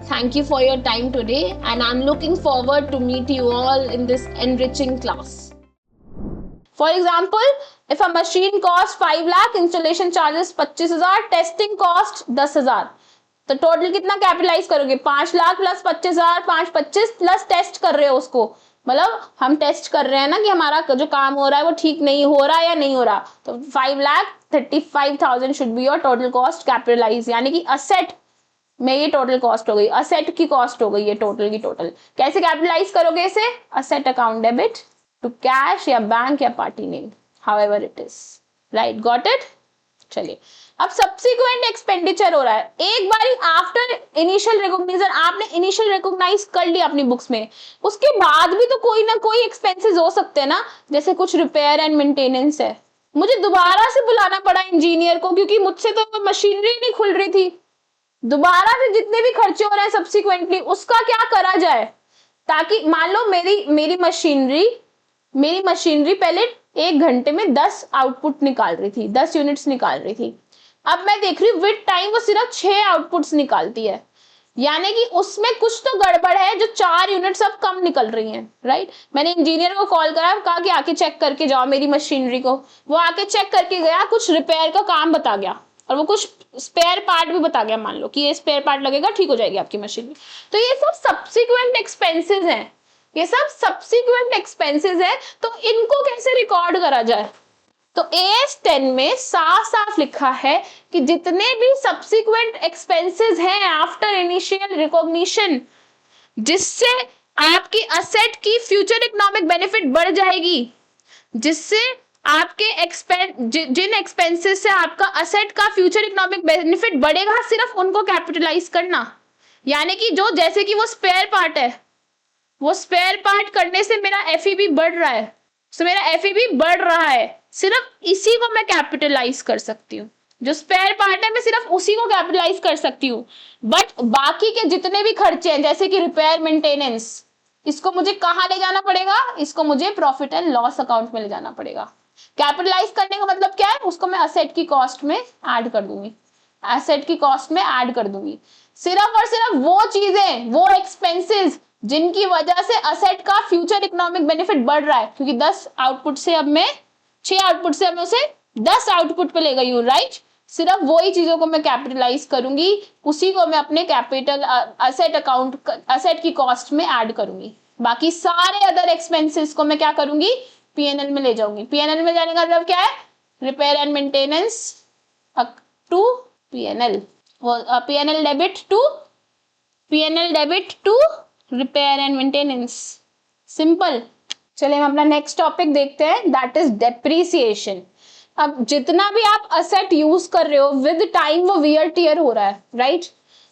Speaker 1: Thank you for your time today and I'm looking forward to meet you all in this enriching class. For example, if a machine costs 5 lakh, installation charges 25,000, testing cost 10,000, तो total कितना capitalise करोगे? 5 lakh plus 25,000, 5-25 plus test कर रहे हो उसको, मतलब हम test कर रहे हैं ना कि हमारा जो काम हो रहा है वो ठीक नहीं हो रहा या नहीं हो रहा। तो 5,35,000 should be your total cost capitalize, यानी कि असेट में ये टोटल कॉस्ट हो गई, असेट की कॉस्ट हो गई ये टोटल की टोटल। कैसे कैपिटलाइज करोगे इसे? Asset account debit to cash या बैंक या party name, however it is. Right, got it? चलिए अब सब्सिक्वेंट एक्सपेंडिचर हो रहा है। एक बारी आफ्टर इनिशियल रिकॉग्निशन आपने इनिशियल रिकॉग्नाइज कर लिया अपनी बुक्स में, उसके बाद भी तो कोई ना कोई एक्सपेंसेस हो सकते हैं ना, जैसे कुछ रिपेयर एंड मेंटेनेंस है। मुझे दोबारा से बुलाना पड़ा इंजीनियर को क्योंकि मुझसे तो मशीनरी नहीं खुल रही थी। दोबारा से जितने भी खर्चे हो रहे हैं सब्सिक्वेंटली उसका क्या करा जाए, ताकि मान लो मेरी मशीनरी पहले 1 घंटे में 10 आउटपुट निकाल रही थी, 10 यूनिट्स निकाल रही थी। अब मैं देख रही हूँ विद टाइम वो सिर्फ 6 आउटपुट्स निकालती है, यानी कि उसमें कुछ तो गड़बड़ है जो 4 यूनिट्स अब कम निकल रही हैं। राइट, मैंने इंजीनियर को कॉल करा, कहा कि आके चेक करके जाओ मेरी मशीनरी को। वो आके चेक करके गया, कुछ रिपेयर का काम बता गया और वो कुछ स्पेयर पार्ट भी बता गया, मान लो कि ये स्पेयर पार्ट लगेगा, ठीक हो जाएगी आपकी मशीनरी। तो ये सब सब्सिक्वेंट एक्सपेंसेस हैं, ये सब सब्सिक्वेंट एक्सपेंसेस है। तो इनको कैसे रिकॉर्ड करा जाए? तो AS 10 में साफ साफ लिखा है कि जितने भी सब्सिक्वेंट एक्सपेंसेस हैं आफ्टर इनिशियल रिकॉग्निशन, जिससे आपकी असेट की फ्यूचर इकोनॉमिक बेनिफिट बढ़ जाएगी, जिससे आपके जिन एक्सपेंसेस से आपका असेट का फ्यूचर इकोनॉमिक बेनिफिट बढ़ेगा, सिर्फ उनको कैपिटलाइज करना। यानी कि जो जैसे कि वो स्पेयर पार्ट है, वो स्पेयर पार्ट करने से मेरा एफईबी बढ़ रहा है, तो मेरा एफईबी बढ़ रहा है, सिर्फ इसी को मैं कैपिटलाइज कर सकती हूँ। जो स्पेयर पार्ट है मैं सिर्फ उसी को कैपिटलाइज कर सकती हूँ। बट बाकी के जितने भी खर्चे हैं, जैसे कि रिपेयर मेंटेनेंस, इसको मुझे कहाँ ले जाना पड़ेगा? इसको मुझे प्रॉफिट एंड लॉस अकाउंट में ले जाना पड़ेगा। कैपिटलाइज करने का मतलब क्या है? उसको मैं असेट की कॉस्ट में ऐड कर दूंगी, एसेट की कॉस्ट में ऐड कर दूंगी। सिर्फ और सिर्फ वो चीजें, वो एक्सपेंसेस जिनकी वजह से असेट का फ्यूचर इकोनॉमिक बेनिफिट बढ़ रहा है, क्योंकि 10 आउटपुट से अब मैं 6 आउटपुट से अब मैं उसे 10 आउटपुट पे ले गई हूँ, राइट। सिर्फ वही चीजों को मैं कैपिटलाइज करूंगी, उसी को मैं अपने कैपिटल असेट अकाउंट, असेट की कॉस्ट में ऐड करूंगी। बाकी सारे अदर एक्सपेंसेस को मैं क्या करूंगी? पीएनएल में ले जाऊंगी। पीएनएल में जाने का मतलब क्या है? Repair and maintenance to PNL, PNL debit to repair and maintenance. Simple. चलिए हम अपना नेक्स्ट टॉपिक देखते हैं, दैट इज डेप्रीसिएशन। अब जितना भी आप असेट यूज कर रहे हो, विद टाइम वो वियर टियर हो रहा है, राइट।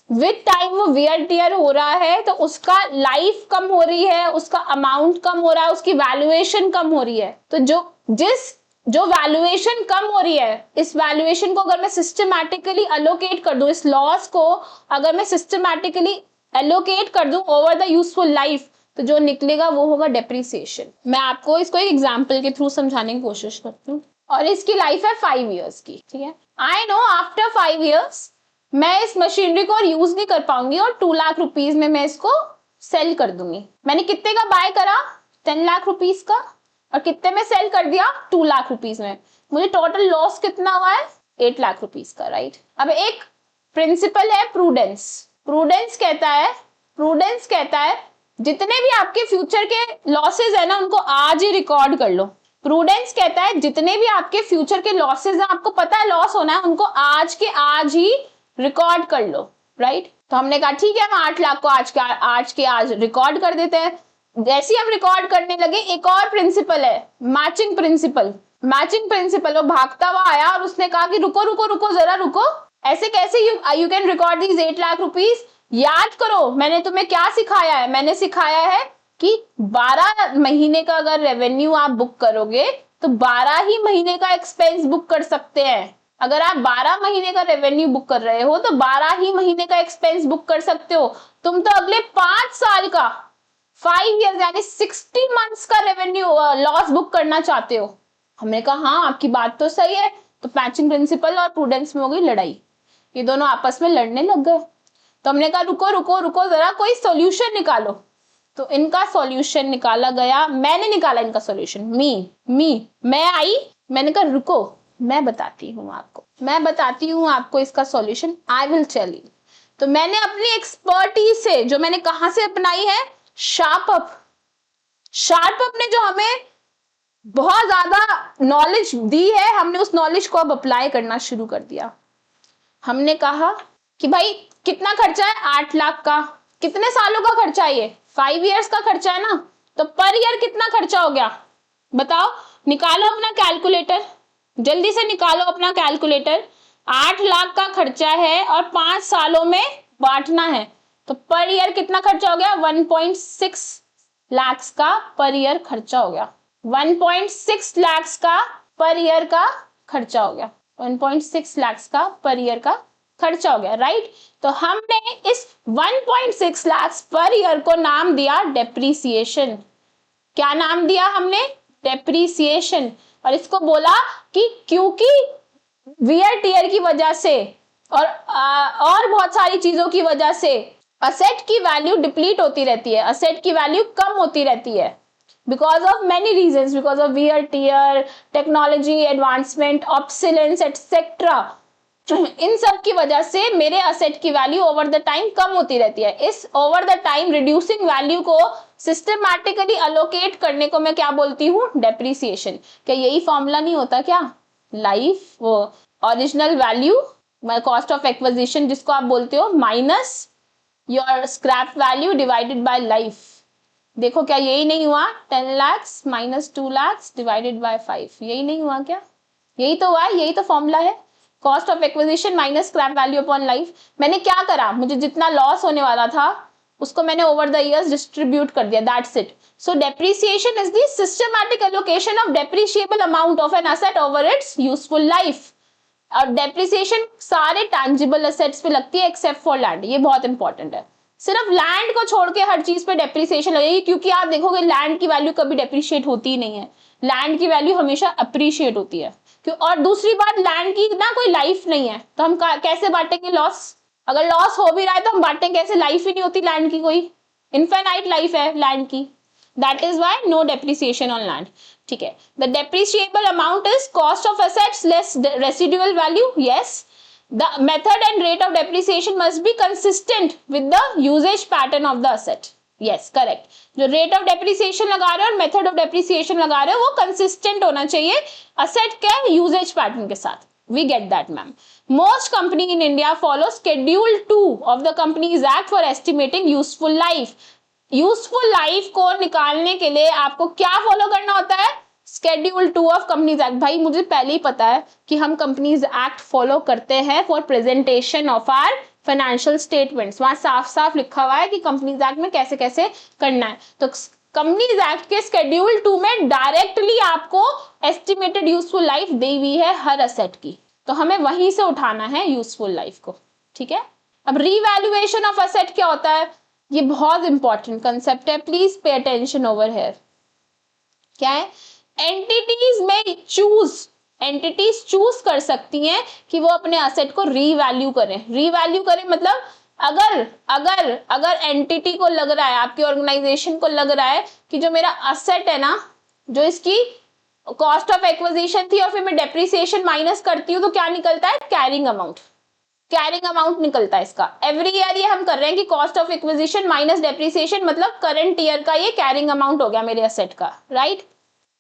Speaker 1: विद टाइम वो वियर टियर हो रहा है, तो उसका लाइफ कम हो रही है, उसका अमाउंट कम हो रहा है, उसकी वैल्यूएशन कम हो रही है। तो जो वैल्यूएशन कम हो रही है, इस वैल्यूएशन को अगर मैं सिस्टमैटिकली अलोकेट कर दूं, इस लॉस को अगर मैं सिस्टमैटिकली एलोकेट कर दूं ओवर द यूजफुल लाइफ, तो जो निकलेगा वो होगा डेप्रीसिएशन। मैं आपको इसको एक एग्जांपल के थ्रू समझाने की कोशिश करती हूँ, और इसकी लाइफ है 5 इयर्स की, ठीक है। आई नो आफ्टर 5 इयर्स मैं इस मशीनरी को और यूज नहीं कर पाऊंगी, और 2 लाख रुपीज में मैं इसको सेल कर दूंगी। मैंने कितने का बाय करा? 10 लाख रुपीज का, और कितने में सेल कर दिया? 2 लाख रुपीज में। मुझे टोटल लॉस कितना हुआ है? 8 लाख रुपीज का, राइट। अब एक प्रिंसिपल है प्रूडेंस। प्रूडेंस कहता है जितने भी आपके फ्यूचर के लॉसेज है ना, उनको आज ही रिकॉर्ड कर लो। प्रूडेंस कहता है जितने भी आपके फ्यूचर के लॉसेज हैं, आपको पता है लॉस होना है, उनको आज के आज ही रिकॉर्ड कर लो, राइट। तो हमने कहा ठीक है, हम 8 लाख को आज के आज रिकॉर्ड कर देते हैं। जैसे ही हम रिकॉर्ड करने लगे, एक और प्रिंसिपल है, मैचिंग प्रिंसिपल। वो भागता हुआ आया और उसने कहा कि रुको रुको रुको जरा रुको, ऐसे कैसे you can record these 8 lakh rupees. याद करो मैंने तुम्हें क्या सिखाया है? मैंने सिखाया है कि 12 महीने का अगर रेवेन्यू आप बुक करोगे, तो 12 ही महीने का एक्सपेंस बुक कर सकते हैं। अगर आप 12 महीने का रेवेन्यू बुक कर रहे हो, तो 12 ही महीने का एक्सपेंस बुक कर सकते हो। तुम तो अगले 5 साल का, 5 इयर्स यानी 60 मंथ्स का रेवेन्यू लॉस बुक करना चाहते हो। हमने कहा हाँ आपकी बात तो सही है। तो मैचिंग प्रिंसिपल और प्रूडेंस में हो गई लड़ाई, ये दोनों आपस में लड़ने लग गए। तो हमने कहा रुको रुको रुको जरा, कोई सॉल्यूशन निकालो। तो इनका सॉल्यूशन निकाला गया, मैंने निकाला इनका सॉल्यूशन। मैं आई, मैंने कहा रुको मैं बताती हूँ आपको इसका solution, I will tell you. तो मैंने अपनी एक्सपर्टीज से, जो मैंने कहां से अपनाई है, शार्पअप ने जो हमें बहुत ज्यादा नॉलेज दी है, हमने उस नॉलेज को अब अप्लाई करना शुरू कर दिया। हमने कहा कि भाई कितना खर्चा है? 8 लाख का। कितने सालों का खर्चा है? ये 5 इयर्स का खर्चा है ना। तो पर ईयर कितना खर्चा हो गया बताओ? निकालो अपना कैलकुलेटर, जल्दी से निकालो अपना कैलकुलेटर। 8 लाख का खर्चा है और 5 सालों में बांटना है, तो पर ईयर कितना खर्चा हो गया? 1.6 लाख का पर ईयर खर्चा हो गया। 1.6 लाख का पर ईयर का खर्चा हो गया। 1.6 लाख का पर ईयर का खर्चा हो गया, राइट। तो हमने इस 1.6 लाख पर ईयर को नाम दिया डेप्रीसिएशन। क्या नाम दिया हमने? डेप्रीसिएशन। और इसको बोला कि क्योंकि वियर टियर की वजह से और बहुत सारी चीजों की वजह से असेट की वैल्यू डिप्लीट होती रहती है, असेट की वैल्यू कम होती रहती है, because of many reasons, because of wear tear, technology advancement, obsolescence etcetera. इन सब की वजह से मेरे असेट की वैल्यू ओवर द टाइम कम होती रहती है। इस over the time reducing value को सिस्टमैटिकली अलोकेट करने को मैं क्या बोलती हूँ? डेप्रीसिएशन। क्या यही फॉर्मूला नहीं होता क्या? लाइफ, वो original value, cost of acquisition जिसको आप बोलते हो, minus your scrap value divided by life. देखो क्या यही नहीं हुआ, 10 lakhs minus 2 lakhs divided by 5, यही नहीं हुआ क्या? यही तो हुआ, यही तो फॉर्मूला है, cost of acquisition minus scrap value upon life. मैंने क्या करा, मुझे जितना लॉस होने वाला था उसको मैंने ओवर द इयर्स डिस्ट्रीब्यूट कर दिया, that's it. So depreciation is the systematic allocation of depreciable amount of an asset over it's useful life. और डेप्रिसिएशन सारे टैंजिबल एसेट्स पे लगती है एक्सेप्ट फॉर लैंड, ये बहुत इंपॉर्टेंट है। सिर्फ लैंड को छोड़ के हर चीज पे डेप्रिसिएशन लगेगी, क्योंकि आप देखोगे लैंड की वैल्यू कभी डेप्रिशिएट होती ही नहीं है, लैंड की वैल्यू हमेशा अप्रिशिएट होती है। क्यों? और दूसरी बात, लैंड की ना कोई लाइफ नहीं है, तो हम कैसे बांटेंगे लॉस? अगर लॉस हो भी रहा है तो हम बांटें कैसे? लाइफ ही नहीं होती लैंड की, कोई इनफाइनाइट लाइफ है लैंड की। That is why no depreciation on land. ठीक है, the depreciable amount is cost of assets less residual value. Yes, the method and rate of depreciation must be consistent with the usage pattern of the asset. yes correct, जो rate of depreciation लगा रहे हो और method of depreciation लगा रहे हो वो consistent होना चाहिए asset के usage pattern के साथ। we get that ma'am. most company in India follow schedule 2 of the Companies Act for estimating useful life. Useful life को निकालने के लिए आपको क्या फॉलो करना होता है? Schedule 2 of companies act. भाई मुझे पहले ही पता है कि हम कंपनीज एक्ट फॉलो करते हैं for presentation of our financial statements. वहां साफ साफ लिखा हुआ है कि कंपनीज एक्ट में कैसे कैसे करना है। तो कंपनीज एक्ट के Schedule 2 में डायरेक्टली आपको एस्टिमेटेड यूजफुल लाइफ दी हुई है हर असेट की, तो हमें वहीं से उठाना है यूजफुल लाइफ को। ठीक है, अब रीवैल्यूएशन ऑफ असेट क्या होता है? ये बहुत इंपॉर्टेंट कंसेप्ट है, please pay attention over here. क्या है? एंटिटीज में एंटिटीज चूज कर सकती हैं कि वो अपने असेट को रीवैल्यू करें। रीवैल्यू करें मतलब अगर अगर अगर एंटिटी को लग रहा है, आपकी ऑर्गेनाइजेशन को लग रहा है कि जो मेरा असेट है ना, जो इसकी कॉस्ट ऑफ एक्विजिशन थी और फिर मैं डेप्रिसिएशन माइनस करती हूँ तो क्या निकलता है? Carrying amount. कैरिंग अमाउंट निकलता है इसका। एवरी ईयर ये हम कर रहे हैं कि cost of acquisition minus depreciation, मतलब करंट ईयर का ये कैरिंग अमाउंट हो गया मेरे असेट का, राइट।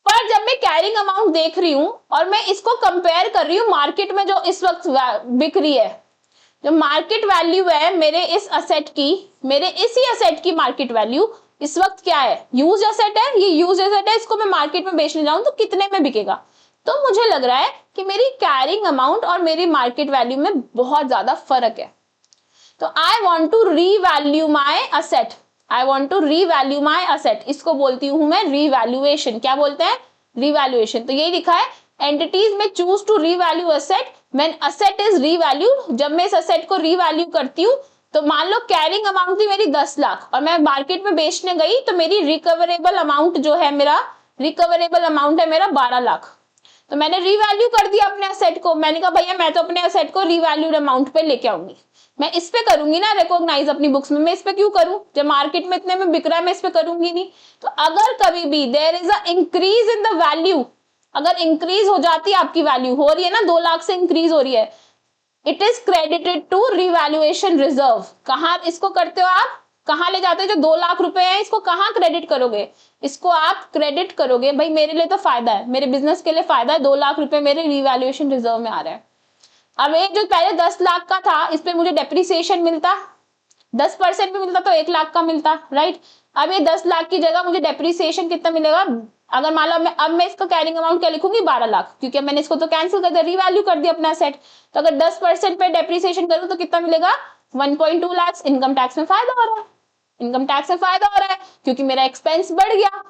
Speaker 1: पर जब मैं कैरिंग अमाउंट देख रही हूं और मैं इसको कंपेयर कर रही हूँ मार्केट में जो इस वक्त बिक रही है, जो मार्केट वैल्यू है मेरे इस असेट की, मेरे इसी असेट की मार्केट वैल्यू इस वक्त क्या है? यूज असेट है, ये यूज असेट है, इसको मैं मार्केट में बेचने जाऊं तो कितने में बिकेगा? तो मुझे लग रहा है कि मेरी कैरिंग अमाउंट और मेरी मार्केट वैल्यू में बहुत ज्यादा फर्क है। तो I want to revalue my asset, I want to revalue my asset, इसको बोलती हूं मैं रीवैल्यूएशन। क्या बोलते हैं? रीवैल्यूएशन। तो यही लिखा है, एंटिटीज में choose to revalue asset when asset is revalued. जब मैं इस असेट को रीवैल्यू करती हूँ तो मान लो कैरिंग अमाउंट थी मेरी 10 लाख और मैं मार्केट में बेचने गई तो मेरी रिकवरेबल अमाउंट जो है, मेरा रिकवरेबल अमाउंट है मेरा 12 लाख। तो मैंने रीवैल्यू कर दिया अपने असेट को। मैंने कहा भैया मैं तो अपने असेट को रीवैल्यूड अमाउंट पे लेके आऊंगी, मैं इस पे करूंगी ना रिकॉग्नाइज अपनी बुक्स में। मैं इस पे क्यों करूं जब मार्केट में इतने में बिक रहा है? मैं इस पे करूंगी नहीं। तो अगर कभी भी there is a increase in the value, अगर इंक्रीज हो जाती है आपकी वैल्यू, हो रही है ना 2 लाख से इंक्रीज हो रही है, it is credited to revaluation reserve. कहां इसको करते हो आप? कहां ले जाते हो? जो 2 लाख रुपए हैं इसको कहां क्रेडिट करोगे? इसको आप क्रेडिट करोगे, भाई मेरे लिए तो फायदा है, मेरे बिजनेस के लिए फायदा है, 2 लाख रुपए मेरे रिवैल्यूएशन रिजर्व में आ रहा है। अब एक जो पहले 10 लाख का था इस पे मुझे डेप्रिसिएशन मिलता, 10% भी मिलता तो 1 लाख का मिलता, राइट। अब ये 10 लाख की जगह मुझे डेप्रिसिएशन कितना मिलेगा? अगर मान लो अब मैं इसका कैरिंग अमाउंट क्या लिखूंगी? 12 लाख, क्योंकि मैंने इसको तो कैंसिल कर दिया, रीवैल्यू कर दिया अपना सेट। तो अगर 10% पे डेप्रिसिएशन करूं तो कितना मिलेगा? 1.2 लाख। इनकम टैक्स में फायदा हो रहा है, इनकम टैक्स में फायदा हो रहा है क्योंकि मेरा एक्सपेंस बढ़ गया।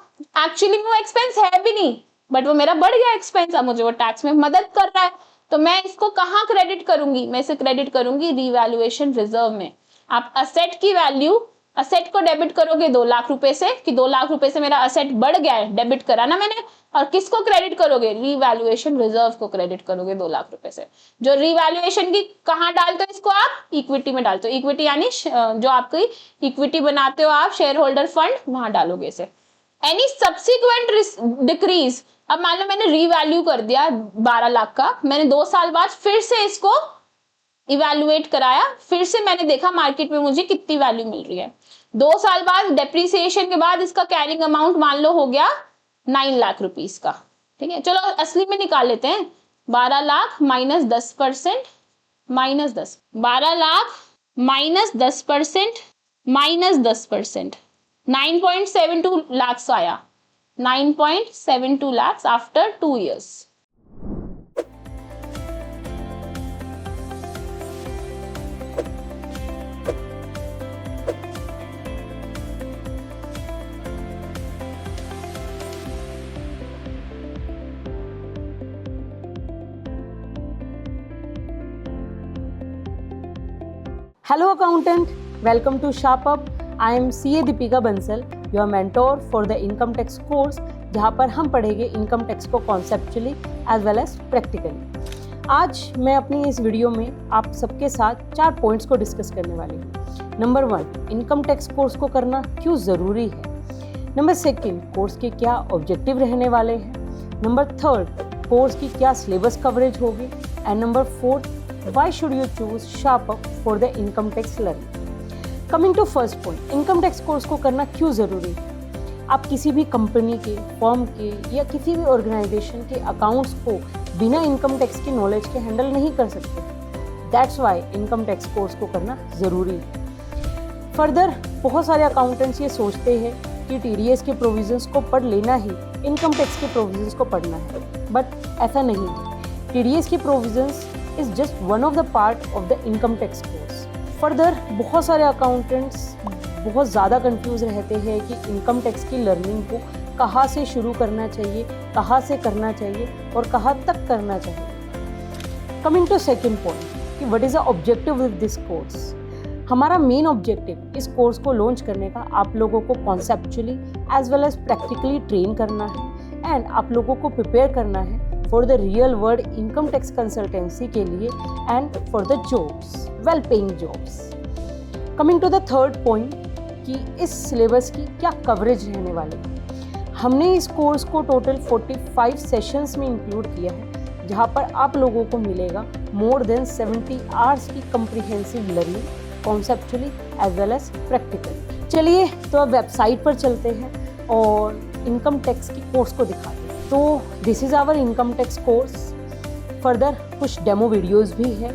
Speaker 1: एक्चुअली वो एक्सपेंस है भी नहीं, बट वो मेरा बढ़ गया एक्सपेंस, अब मुझे वो टैक्स में मदद कर रहा है। तो मैं इसको कहां क्रेडिट करूंगी? मैं इसे क्रेडिट करूंगी रीवैल्यूएशन रिजर्व में। आप असेट की वैल्यू, असेट को डेबिट करोगे 2 लाख रुपए से कि 2 लाख रुपए से मेरा असेट बढ़ गया है, डेबिट करा ना मैंने, और किसको क्रेडिट करोगे? रीवैल्यूएशन रिजर्व को क्रेडिट करोगे 2 लाख रुपए से। जो रीवैल्यूएशन की कहां डालते हो इसको? आप इक्विटी में डालते हो। इक्विटी यानी जो आपकी इक्विटी बनाते हो आप, शेयर होल्डर फंड, वहां डालोगे इसे। एनी सब्सिक्वेंट डिक्रीज, अब मान लो मैंने रीवैल्यू कर दिया 12 लाख का, मैंने 2 साल बाद फिर से इसको इवैल्यूएट कराया, फिर से मैंने देखा मार्केट में मुझे कितनी वैल्यू मिल रही है। 2 साल बाद डेप्रिसिएशन के बाद इसका कैरिंग अमाउंट मान लो हो गया 9 लाख रुपीस का। ठीक है, चलो असली में निकाल लेते हैं। 12 lakh minus 10%, minus 12 lakh minus 10% minus 10%, 9.72 lakhs आया, 9.72 lakhs after 2 years.
Speaker 2: Hello accountant, welcome to Sharp Up. I am CA Deepika Bansal, your mentor for the income tax course, जहाँ पर हम पढ़ेंगे इनकम टैक्स को conceptually as well as practically. आज मैं अपनी इस वीडियो में आप सबके साथ 4 पॉइंट्स को डिस्कस करने वाली हूँ। नंबर 1, इनकम टैक्स कोर्स को करना क्यों ज़रूरी है। नंबर 2, कोर्स के क्या ऑब्जेक्टिव रहने वाले हैं। नंबर 3, कोर्स की क्या सिलेबस कवरेज होगी। And number 4, why should you choose Sharp Up for the income tax learning? Coming to first point, income tax course को करना क्यों ज़रूरी है। आप किसी भी कंपनी के, फर्म के या किसी भी ऑर्गेनाइजेशन के अकाउंट्स को बिना इनकम टैक्स की नॉलेज के हैंडल नहीं कर सकते। That's why income tax course को करना ज़रूरी है। फर्दर बहुत सारे अकाउंटेंट्स ये सोचते हैं कि TDS के प्रोविजंस को पढ़ लेना ही इनकम टैक्स के प्रोविजंस को पढ़ना है, बट ऐसा नहीं है। TDS के provisions is just one of the part of the income tax course. Further, बहुत सारे accountants बहुत ज़्यादा कंफ्यूज रहते हैं कि इनकम टैक्स की लर्निंग को कहाँ से शुरू करना चाहिए, कहाँ से करना चाहिए और कहाँ तक करना चाहिए। Coming to second point कि what is the objective with this course? हमारा मेन ऑब्जेक्टिव इस कोर्स को लॉन्च करने का आप लोगों को conceptually as well as practically train करना है एंड आप लोगों को प्रिपेयर करना है for the real world income tax consultancy के लिए and for the jobs, well paying jobs. Coming to the third point कि इस सिलेबस की क्या कवरेज रहने वाली है। हमने इस कोर्स को टोटल 45 सेशंस में इंक्लूड किया है, जहां पर आप लोगों को मिलेगा मोर देन 70 आवर्स की comprehensive learning conceptually as well as practically. चलिए तो अब वेबसाइट पर चलते हैं और इनकम टैक्स की कोर्स को दिखाते हैं। तो this is our income tax course. Further कुछ डेमो वीडियोस भी है।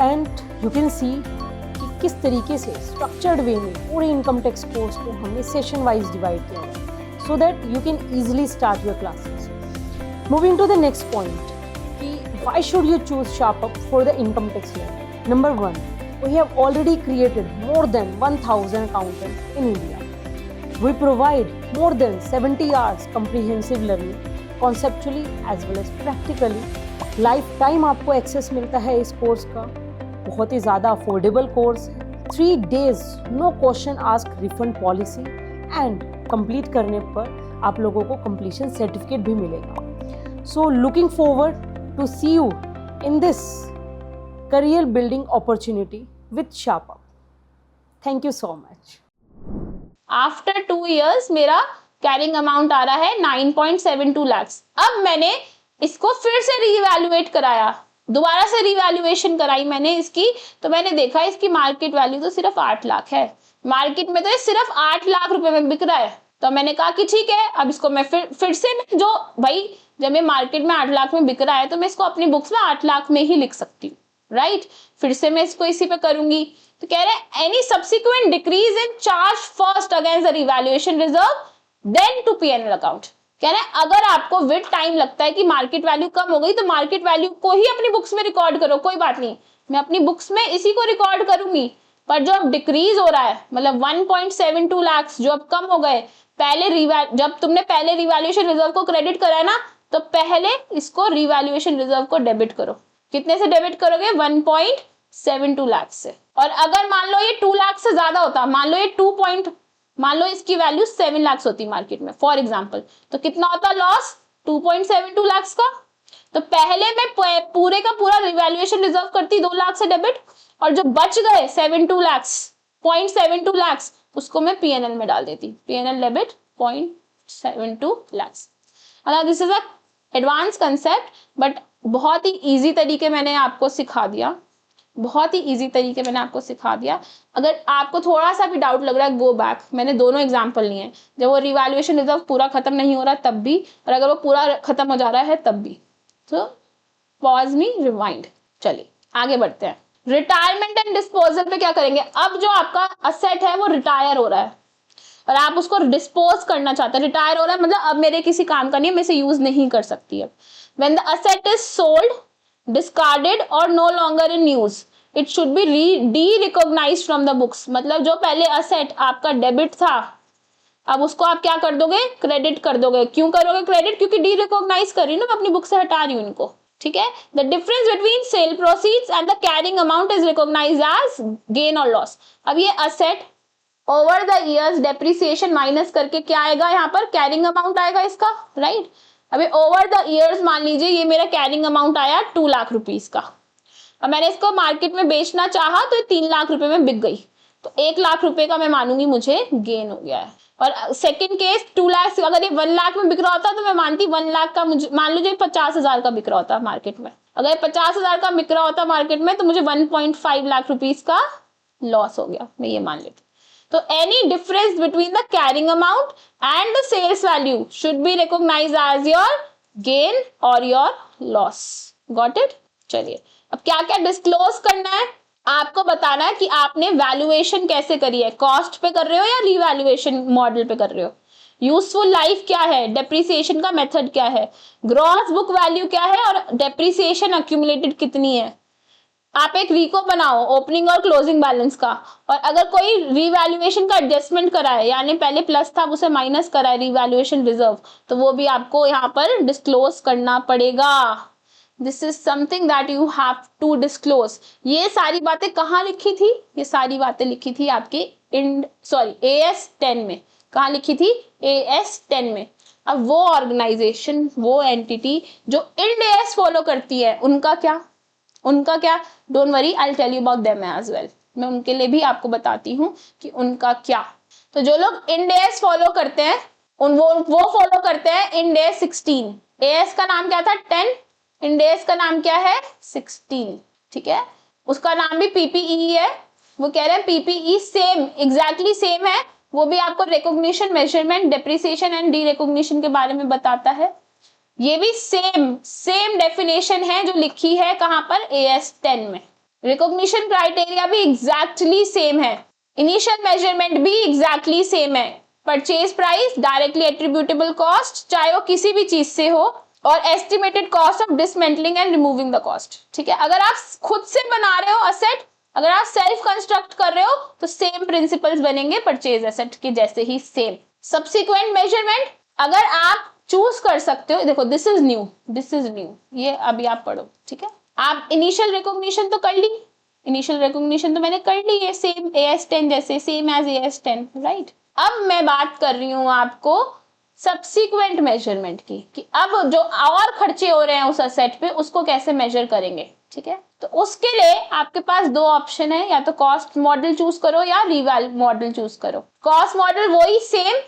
Speaker 2: एंड यू कैन सी कि किस तरीके से स्ट्रक्चर्ड वे में पूरे इनकम टैक्स कोर्स को हमने सेशन वाइज डिवाइड किया है so that you can easily start your classes. Moving to the next point कि why should you choose Sharp Up for the income tax learning. Number 1, we have already created more than 1000 accountants in India. We provide more than 70 hours comprehensive learning conceptually as well as practically. Lifetime आपको access मिलता है इस course का। बहुत ही ज़्यादा affordable course है। 3 days no question ask refund policy and complete करने पर आप लोगों को कंप्लीशन सर्टिफिकेट भी मिलेगा। So looking forward to see you in this career building opportunity with Sharp Up. Thank you so much.
Speaker 1: After 2 years मेरा carrying amount आ रहा है 9.72 lakhs। अब मैंने इसको फिर से रीवैल्यूएट कराया, दोबारा से रीवैल्यूएशन कराई मैंने इसकी, तो मैंने देखा इसकी मार्केट वैल्यू तो सिर्फ 8 लाख है। मार्केट में तो ये सिर्फ 8 लाख रुपए में बिक रहा है। तो मैंने कहा कि ठीक है, अब इसको मैं फिर से जो भाई जब ये मार्केट में 8 लाख में बिक रहा है तो मैं इसको अपनी बुक्स में 8 लाख में ही लिख सकती हूँ, राइट। फिर से मैं इसको इसी पे करूंगी। तो कह रहे हैं any subsequent decrease in charge first against the revaluation reserve then to PNL account. कह रहे हैं अगर आपको विद टाइम लगता है कि मार्केट वैल्यू कम हो गई तो मार्केट वैल्यू को ही अपनी बुक्स में रिकॉर्ड करो, कोई बात नहीं, मैं अपनी बुक्स में इसी को रिकॉर्ड करूंगी। पर जो अब डिक्रीज हो रहा है, मतलब 1.72 लाख जो अब कम हो गए, जब तुमने पहले रिवैल्यूएशन रिजर्व को क्रेडिट करा है ना, तो पहले इसको रिवैल्यूएशन रिजर्व को डेबिट करो। कितने से डेबिट करोगे? 1.72 लाख से। और अगर मान लो ये 2 लाख से ज्यादा होता, मान लो इसकी वैल्यू 7 लाख होती मार्केट में फॉर एग्जांपल, तो कितना होता लॉस? 2.72 लाख का। तो पहले मैं पूरे का पूरा रिवैल्यूएशन रिजर्व करती 2 लाख से डेबिट, और जो बच गए 0.72 लाख उसको मैं पीएनएल में डाल देती, पीएनएल डेबिट 0.72 लाख। मतलब this is a advance concept, but बहुत ही इजी तरीके मैंने आपको सिखा दिया, अगर आपको थोड़ा सा भी डाउट लग रहा है, गो बैक, मैंने दोनों एग्जांपल लिए हैं, जब वो रिवैल्यूएशन रिजर्व पूरा खत्म नहीं हो रहा तब भी, और अगर वो पूरा खत्म हो जा रहा है तब भी। तो पॉज मी, रिवाइंड। चलिए आगे बढ़ते हैं। रिटायरमेंट एंड डिस्पोजल पे क्या करेंगे? अब जो आपका असेट है वो रिटायर हो रहा है और आप उसको डिस्पोज करना चाहते हैं। रिटायर हो रहा है मतलब अब मेरे किसी काम का नहीं है, मैं इसे यूज नहीं कर सकती है। When the asset is sold, discarded और no longer in use, it should be derecognized from the books. मतलब जो पहले असेट आपका डेबिट था, अब उसको आप क्या कर दोगे? क्रेडिट कर दोगे। क्यों करोगे क्रेडिट? क्योंकि डी रिकॉग्नाइज कर रही हूँ ना, मैं अपनी बुक से हटा रही हूँ इनको। ठीक है। The difference between sale proceeds and the carrying amount is recognized as gain और लॉस। अब ये asset over the years depreciation minus करके क्या आएगा? यहाँ पर कैरिंग अमाउंट आएगा इसका, राइट। अभी ओवर द इयर्स मान लीजिए ये मेरा कैरिंग अमाउंट आया 2 लाख रुपीस का। अब मैंने इसको मार्केट में बेचना चाहा तो 3 लाख रुपए में बिक गई, तो 1 लाख रुपए का मैं मानूंगी मुझे गेन हो गया है। और सेकंड केस 2 लाख, अगर ये 1 लाख में बिक रहा होता तो मैं मानती 1 लाख का, मुझे मान लीजिए 50,000 का बिक रहा होता मार्केट में। अगर 50,000 का बिक रहा होता मार्केट में तो मुझे 1.5 लाख रुपीस का लॉस हो गया, मैं ये मान लेती। तो any difference between the carrying amount and the sales value should be recognized as your gain और योर लॉस। Got it? चलिए अब क्या क्या डिस्क्लोज करना है? आपको बताना है कि आपने वैल्यूएशन कैसे करी है, कॉस्ट पे कर रहे हो या रीवैल्यूएशन मॉडल पे कर रहे हो, यूजफुल लाइफ क्या है, डेप्रिसिएशन का मेथड क्या है, ग्रॉस बुक वैल्यू क्या है और डेप्रिसिएशन अक्यूमुलेटेड कितनी है। आप एक रीको बनाओ ओपनिंग और क्लोजिंग बैलेंस का, और अगर कोई रीवैल्यूएशन का एडजस्टमेंट करा है, यानी पहले प्लस था उसे माइनस करा है रीवैल्यूएशन रिजर्व, तो वो भी आपको यहाँ पर डिस्क्लोज करना पड़ेगा। This is something that you have to disclose. ये सारी बातें कहाँ लिखी थी? ये सारी बातें लिखी थी आपके AS 10 में। कहाँ लिखी थी? AS 10 में। अब वो ऑर्गेनाइजेशन, वो एंटिटी जो इंड AS फॉलो करती है, उनका क्या? Don't worry, I will tell you about them as well. मैं उनके लिए भी आपको बताती हूँ कि उनका क्या। तो जो लोग इंड AS फॉलो करते हैं वो फॉलो करते हैं इंड AS 16। AS का नाम क्या था? 10, इंड AS का नाम क्या है? 16। ठीक है, उसका नाम भी PPE है। वो कह रहे हैं PPE सेम, एग्जैक्टली सेम है। वो भी आपको recognition, measurement, depreciation and D recognition के बारे में बताता है। ये भी सेम डेफिनेशन है जो लिखी है कहां पर? AS 10 में। रिकॉग्निशन क्राइटेरिया भी एग्जैक्टली सेम है, इनिशियल मेजरमेंट भी एग्जैक्टली सेम है, purchase price, directly attributable cost चाहे वो किसी भी चीज से हो, और estimated cost of dismantling and removing the cost. ठीक है, अगर आप खुद से बना रहे हो असेट, अगर आप सेल्फ कंस्ट्रक्ट कर रहे हो तो सेम प्रिंसिपल्स बनेंगे परचेज एसेट के जैसे ही सेम। सब्सिक्वेंट मेजरमेंट अगर आप चूज कर सकते हो, देखो दिस इज न्यू, ये अभी आप पढ़ो। ठीक है, आप इनिशियल रिकॉग्निशन तो कर ली, इनिशियल रिकॉग्निशन तो मैंने कर ली है, सेम AS 10 जैसे, सेम एज AS 10, राइट। अब मैं बात कर रही हूं आपको सब्सिक्वेंट मेजरमेंट की, कि अब जो और खर्चे हो रहे हैं उस असेट पे उसको कैसे मेजर करेंगे। ठीक है, तो उसके लिए आपके पास 2 ऑप्शन है, या तो कॉस्ट मॉडल चूज करो या रिवैल मॉडल चूज करो। कॉस्ट मॉडल वही सेम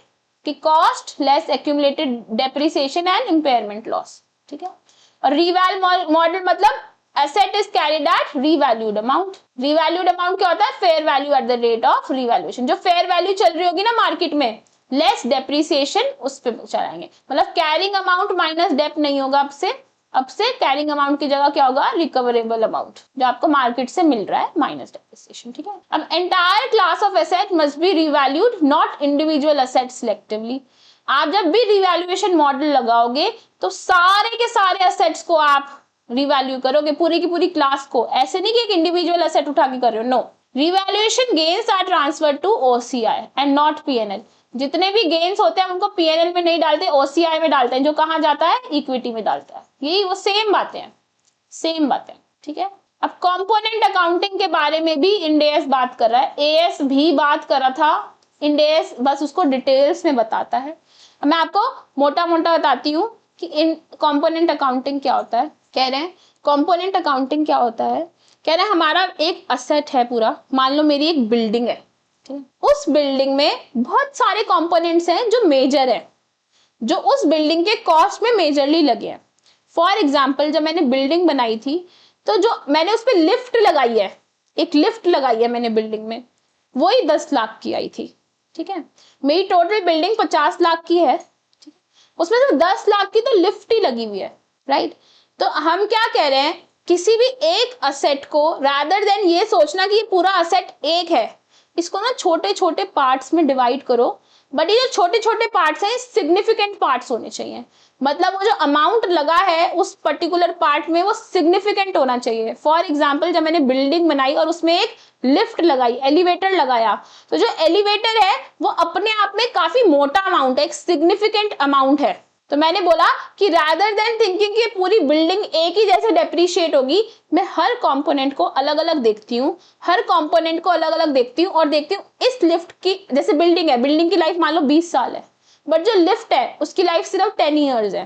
Speaker 1: कि cost less accumulated depreciation and impairment loss. ठीक है, और रिवैल मॉडल मतलब asset is carried at revalued amount. Revalued amount क्या होता है? Fair value at the rate of revaluation. जो फेयर वैल्यू चल रही होगी ना मार्केट में, लेस डेप्रिसिएशन उस पे चलाएंगे। मतलब कैरिंग अमाउंट माइनस डेप नहीं होगा अब से कैरिंग अमाउंट की जगह क्या होगा? रिकवरेबल अमाउंट, जो आपको मार्केट से मिल रहा है माइनस डेप्रिसिएशन। ठीक है, अब entire class of asset must be revalued, not individual asset selectively. आप जब भी रिवैल्यूएशन मॉडल लगाओगे तो सारे के सारे एसेट्स को आप रिवैल्यू करोगे, पूरी की पूरी क्लास को। ऐसे नहीं कि एक इंडिविजुअल एसेट उठा के कर रहे हो, no. Revaluation gains are transferred to OCI and not PNL। जितने भी गेन्स होते हैं उनको PNL में नहीं डालते, OCI में डालते हैं, जो कहां जाता है? इक्विटी में डालता है। यही वो सेम बातें। ठीक है, अब कंपोनेंट अकाउंटिंग के बारे में भी इंड AS बात कर रहा है, AS भी बात कर रहा था, इंड AS बस उसको डिटेल्स में बताता है। मैं आपको मोटा बताती हूँ कि इन कंपोनेंट अकाउंटिंग क्या होता है। कह रहे हैं कंपोनेंट अकाउंटिंग क्या होता है? कह रहे हैं हमारा एक असेट है पूरा, मान लो मेरी एक बिल्डिंग है, ठीक है, उस बिल्डिंग में बहुत सारे कंपोनेंट्स हैं जो मेजर है, जो उस बिल्डिंग के कॉस्ट में मेजरली लगे हैं। फॉर एग्जाम्पल, जब मैंने बिल्डिंग बनाई थी तो जो मैंने उस पर लिफ्ट लगाई है, एक लिफ्ट लगाई है मैंने बिल्डिंग में, वही 10 लाख की आई थी। ठीक है, मेरी टोटल बिल्डिंग 50 लाख की है, ठीक है, उसमें से 10 लाख की तो लिफ्ट ही लगी हुई है, राइट। तो हम क्या कह रहे हैं, किसी भी एक असेट को रादर देन ये सोचना कि ये पूरा असेट एक है, इसको ना छोटे छोटे पार्ट्स में डिवाइड करो। बट ये जो छोटे छोटे पार्ट्स हैं सिग्निफिकेंट पार्ट्स होने चाहिए, मतलब वो जो अमाउंट लगा है उस पर्टिकुलर पार्ट में वो सिग्निफिकेंट होना चाहिए। फॉर एग्जाम्पल जब मैंने बिल्डिंग बनाई और उसमें एक लिफ्ट लगाई, एलिवेटर लगाया, तो जो एलिवेटर है वो अपने आप में काफी मोटा अमाउंट है, एक सिग्निफिकेंट अमाउंट है। तो मैंने बोला कि रादर देन थिंकिंग कि पूरी बिल्डिंग एक ही जैसे डेप्रिशिएट होगी, मैं हर कंपोनेंट को अलग अलग देखती हूँ, हर कंपोनेंट को अलग अलग देखती हूँ और देखती हूँ इस लिफ्ट की, जैसे बिल्डिंग है, बिल्डिंग की लाइफ मान लो 20 साल है, बट जो लिफ्ट है उसकी लाइफ सिर्फ 10 ईयर्स है।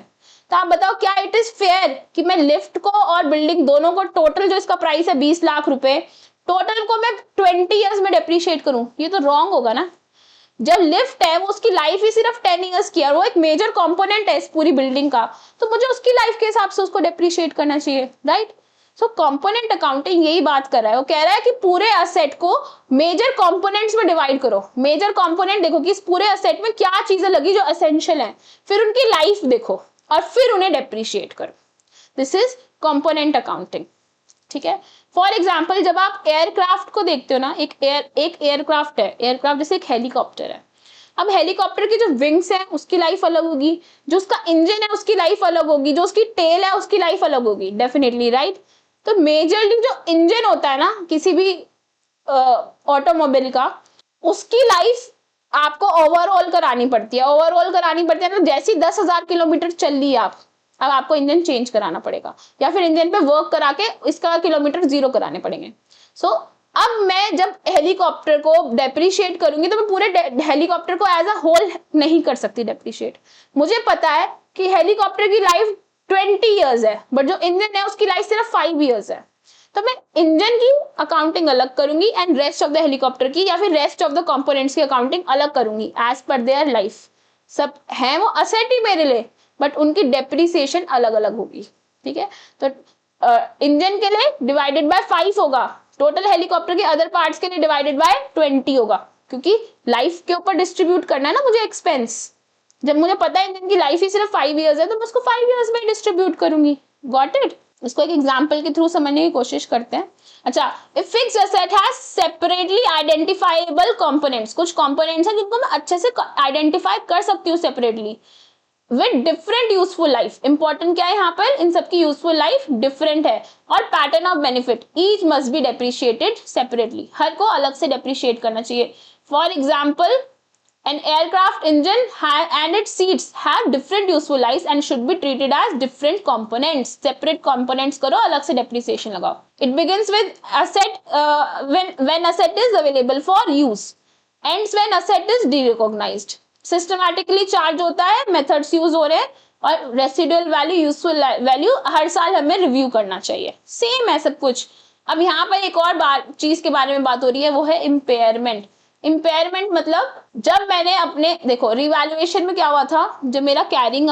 Speaker 1: तो आप बताओ क्या इट इज फेयर कि मैं लिफ्ट को और बिल्डिंग दोनों को टोटल जो इसका प्राइस है 20 लाख रुपए, टोटल को मैं 20 ईयर्स में डेप्रिशिएट करूं? ये तो रॉन्ग होगा ना। जब लिफ्ट है वो उसकी लाइफ ही सिर्फ 10 ईयर्स की है, वो एक मेजर कंपोनेंट है इस पूरी बिल्डिंग का, तो मुझे उसकी लाइफ के हिसाब से उसको डेप्रिशिएट करना चाहिए, राइट। सो कंपोनेंट अकाउंटिंग यही बात कर रहा है, वो कह रहा है कि पूरे असेट को मेजर कंपोनेंट्स में डिवाइड करो। मेजर कंपोनेंट देखो कि इस पूरे असेट में क्या चीजें लगी जो एसेंशियल हैं, फिर उनकी लाइफ देखो और फिर उन्हें डेप्रिशिएट करो। दिस इज कंपोनेंट अकाउंटिंग, ठीक है। फॉर एग्जाम्पल जब आप एयरक्राफ्ट को देखते हो ना, एक एयरक्राफ्ट है, एयरक्राफ्ट जैसे एक हेलीकॉप्टर है। अब हेलीकॉप्टर की जो विंग्स है उसकी लाइफ अलग होगी, जो उसका इंजन है उसकी लाइफ अलग होगी, जो उसकी टेल है उसकी लाइफ अलग होगी, डेफिनेटली, राइट। तो मेजरली जो इंजन होता है ना किसी भी ऑटोमोबाइल का, उसकी लाइफ आपको ओवरऑल करानी पड़ती है, तो जैसी 10,000 किलोमीटर चल ली आप, अब आपको इंजन चेंज कराना पड़ेगा या फिर इंजन पे वर्क करा के इसका किलोमीटर 0 कराने पड़ेंगे। सो अब मैं जब हेलीकॉप्टर को डेप्रिशिएट करूंगी तो मैं पूरे हेलीकॉप्टर को एज अ होल नहीं कर सकती डेप्रिशिएट। मुझे पता है कि हेलीकॉप्टर की लाइफ 20 ईयर्स है, बट जो इंजन है उसकी लाइफ सिर्फ 5 ईयर्स है, तो मैं इंजन की अकाउंटिंग अलग करूंगी and rest of the helicopter की या फिर रेस्ट ऑफ द कंपोनेंट्स की अकाउंटिंग अलग करूंगी एज पर देयर लाइफ। सब है वो असेट ही मेरे लिए, बट उनकी डेप्रिसिएशन अलग अलग होगी, ठीक है। तो इंजन के लिए डिवाइडेड बाय 5 होगा, टोटल हेलीकॉप्टर के अदर पार्ट्स के लिए डिवाइडेड बाय 20 होगा, क्योंकि लाइफ के ऊपर डिस्ट्रीब्यूट करना है ना मुझे एक्सपेंस। जब मुझे पता है इंजन की लाइफ ही सिर्फ 5 ईयर्स है तो मैं उसको 5 ईयर्स में डिस्ट्रीब्यूट करूंगी। Got it. इसको एक एग्जांपल के थ्रू समझने की कोशिश करते हैं। अच्छा, a fixed asset has separately identifiable components, कुछ कंपोनेंट्स हैं जिनको मैं अच्छे से आइडेंटिफाई कर सकती हूँ separately with different useful life. Important क्या है यहाँ पर, इन सबकी यूजफुल लाइफ डिफरेंट है और pattern of benefit each must be depreciated separately, हर को अलग से डेप्रिशिएट करना चाहिए। For example an aircraft engine and its seats have different useful lives and should be treated as different components, separate components करो, अलग से depreciation लगाओ। It begins with asset when asset is available for use, ends when asset is derecognized। systematically charge होता है, methods use हो रहे हैं और residual value, useful value हर साल हमें review करना चाहिए। सेम है सब कुछ। अब यहाँ पर एक और चीज के बारे में बात हो रही है, वो है इम्पेयरमेंट। इम्पेयरमेंट मतलब जब मैंने अपने, देखो रिवैल्यूएशन में क्या हुआ था, जो मेरा कैरिंग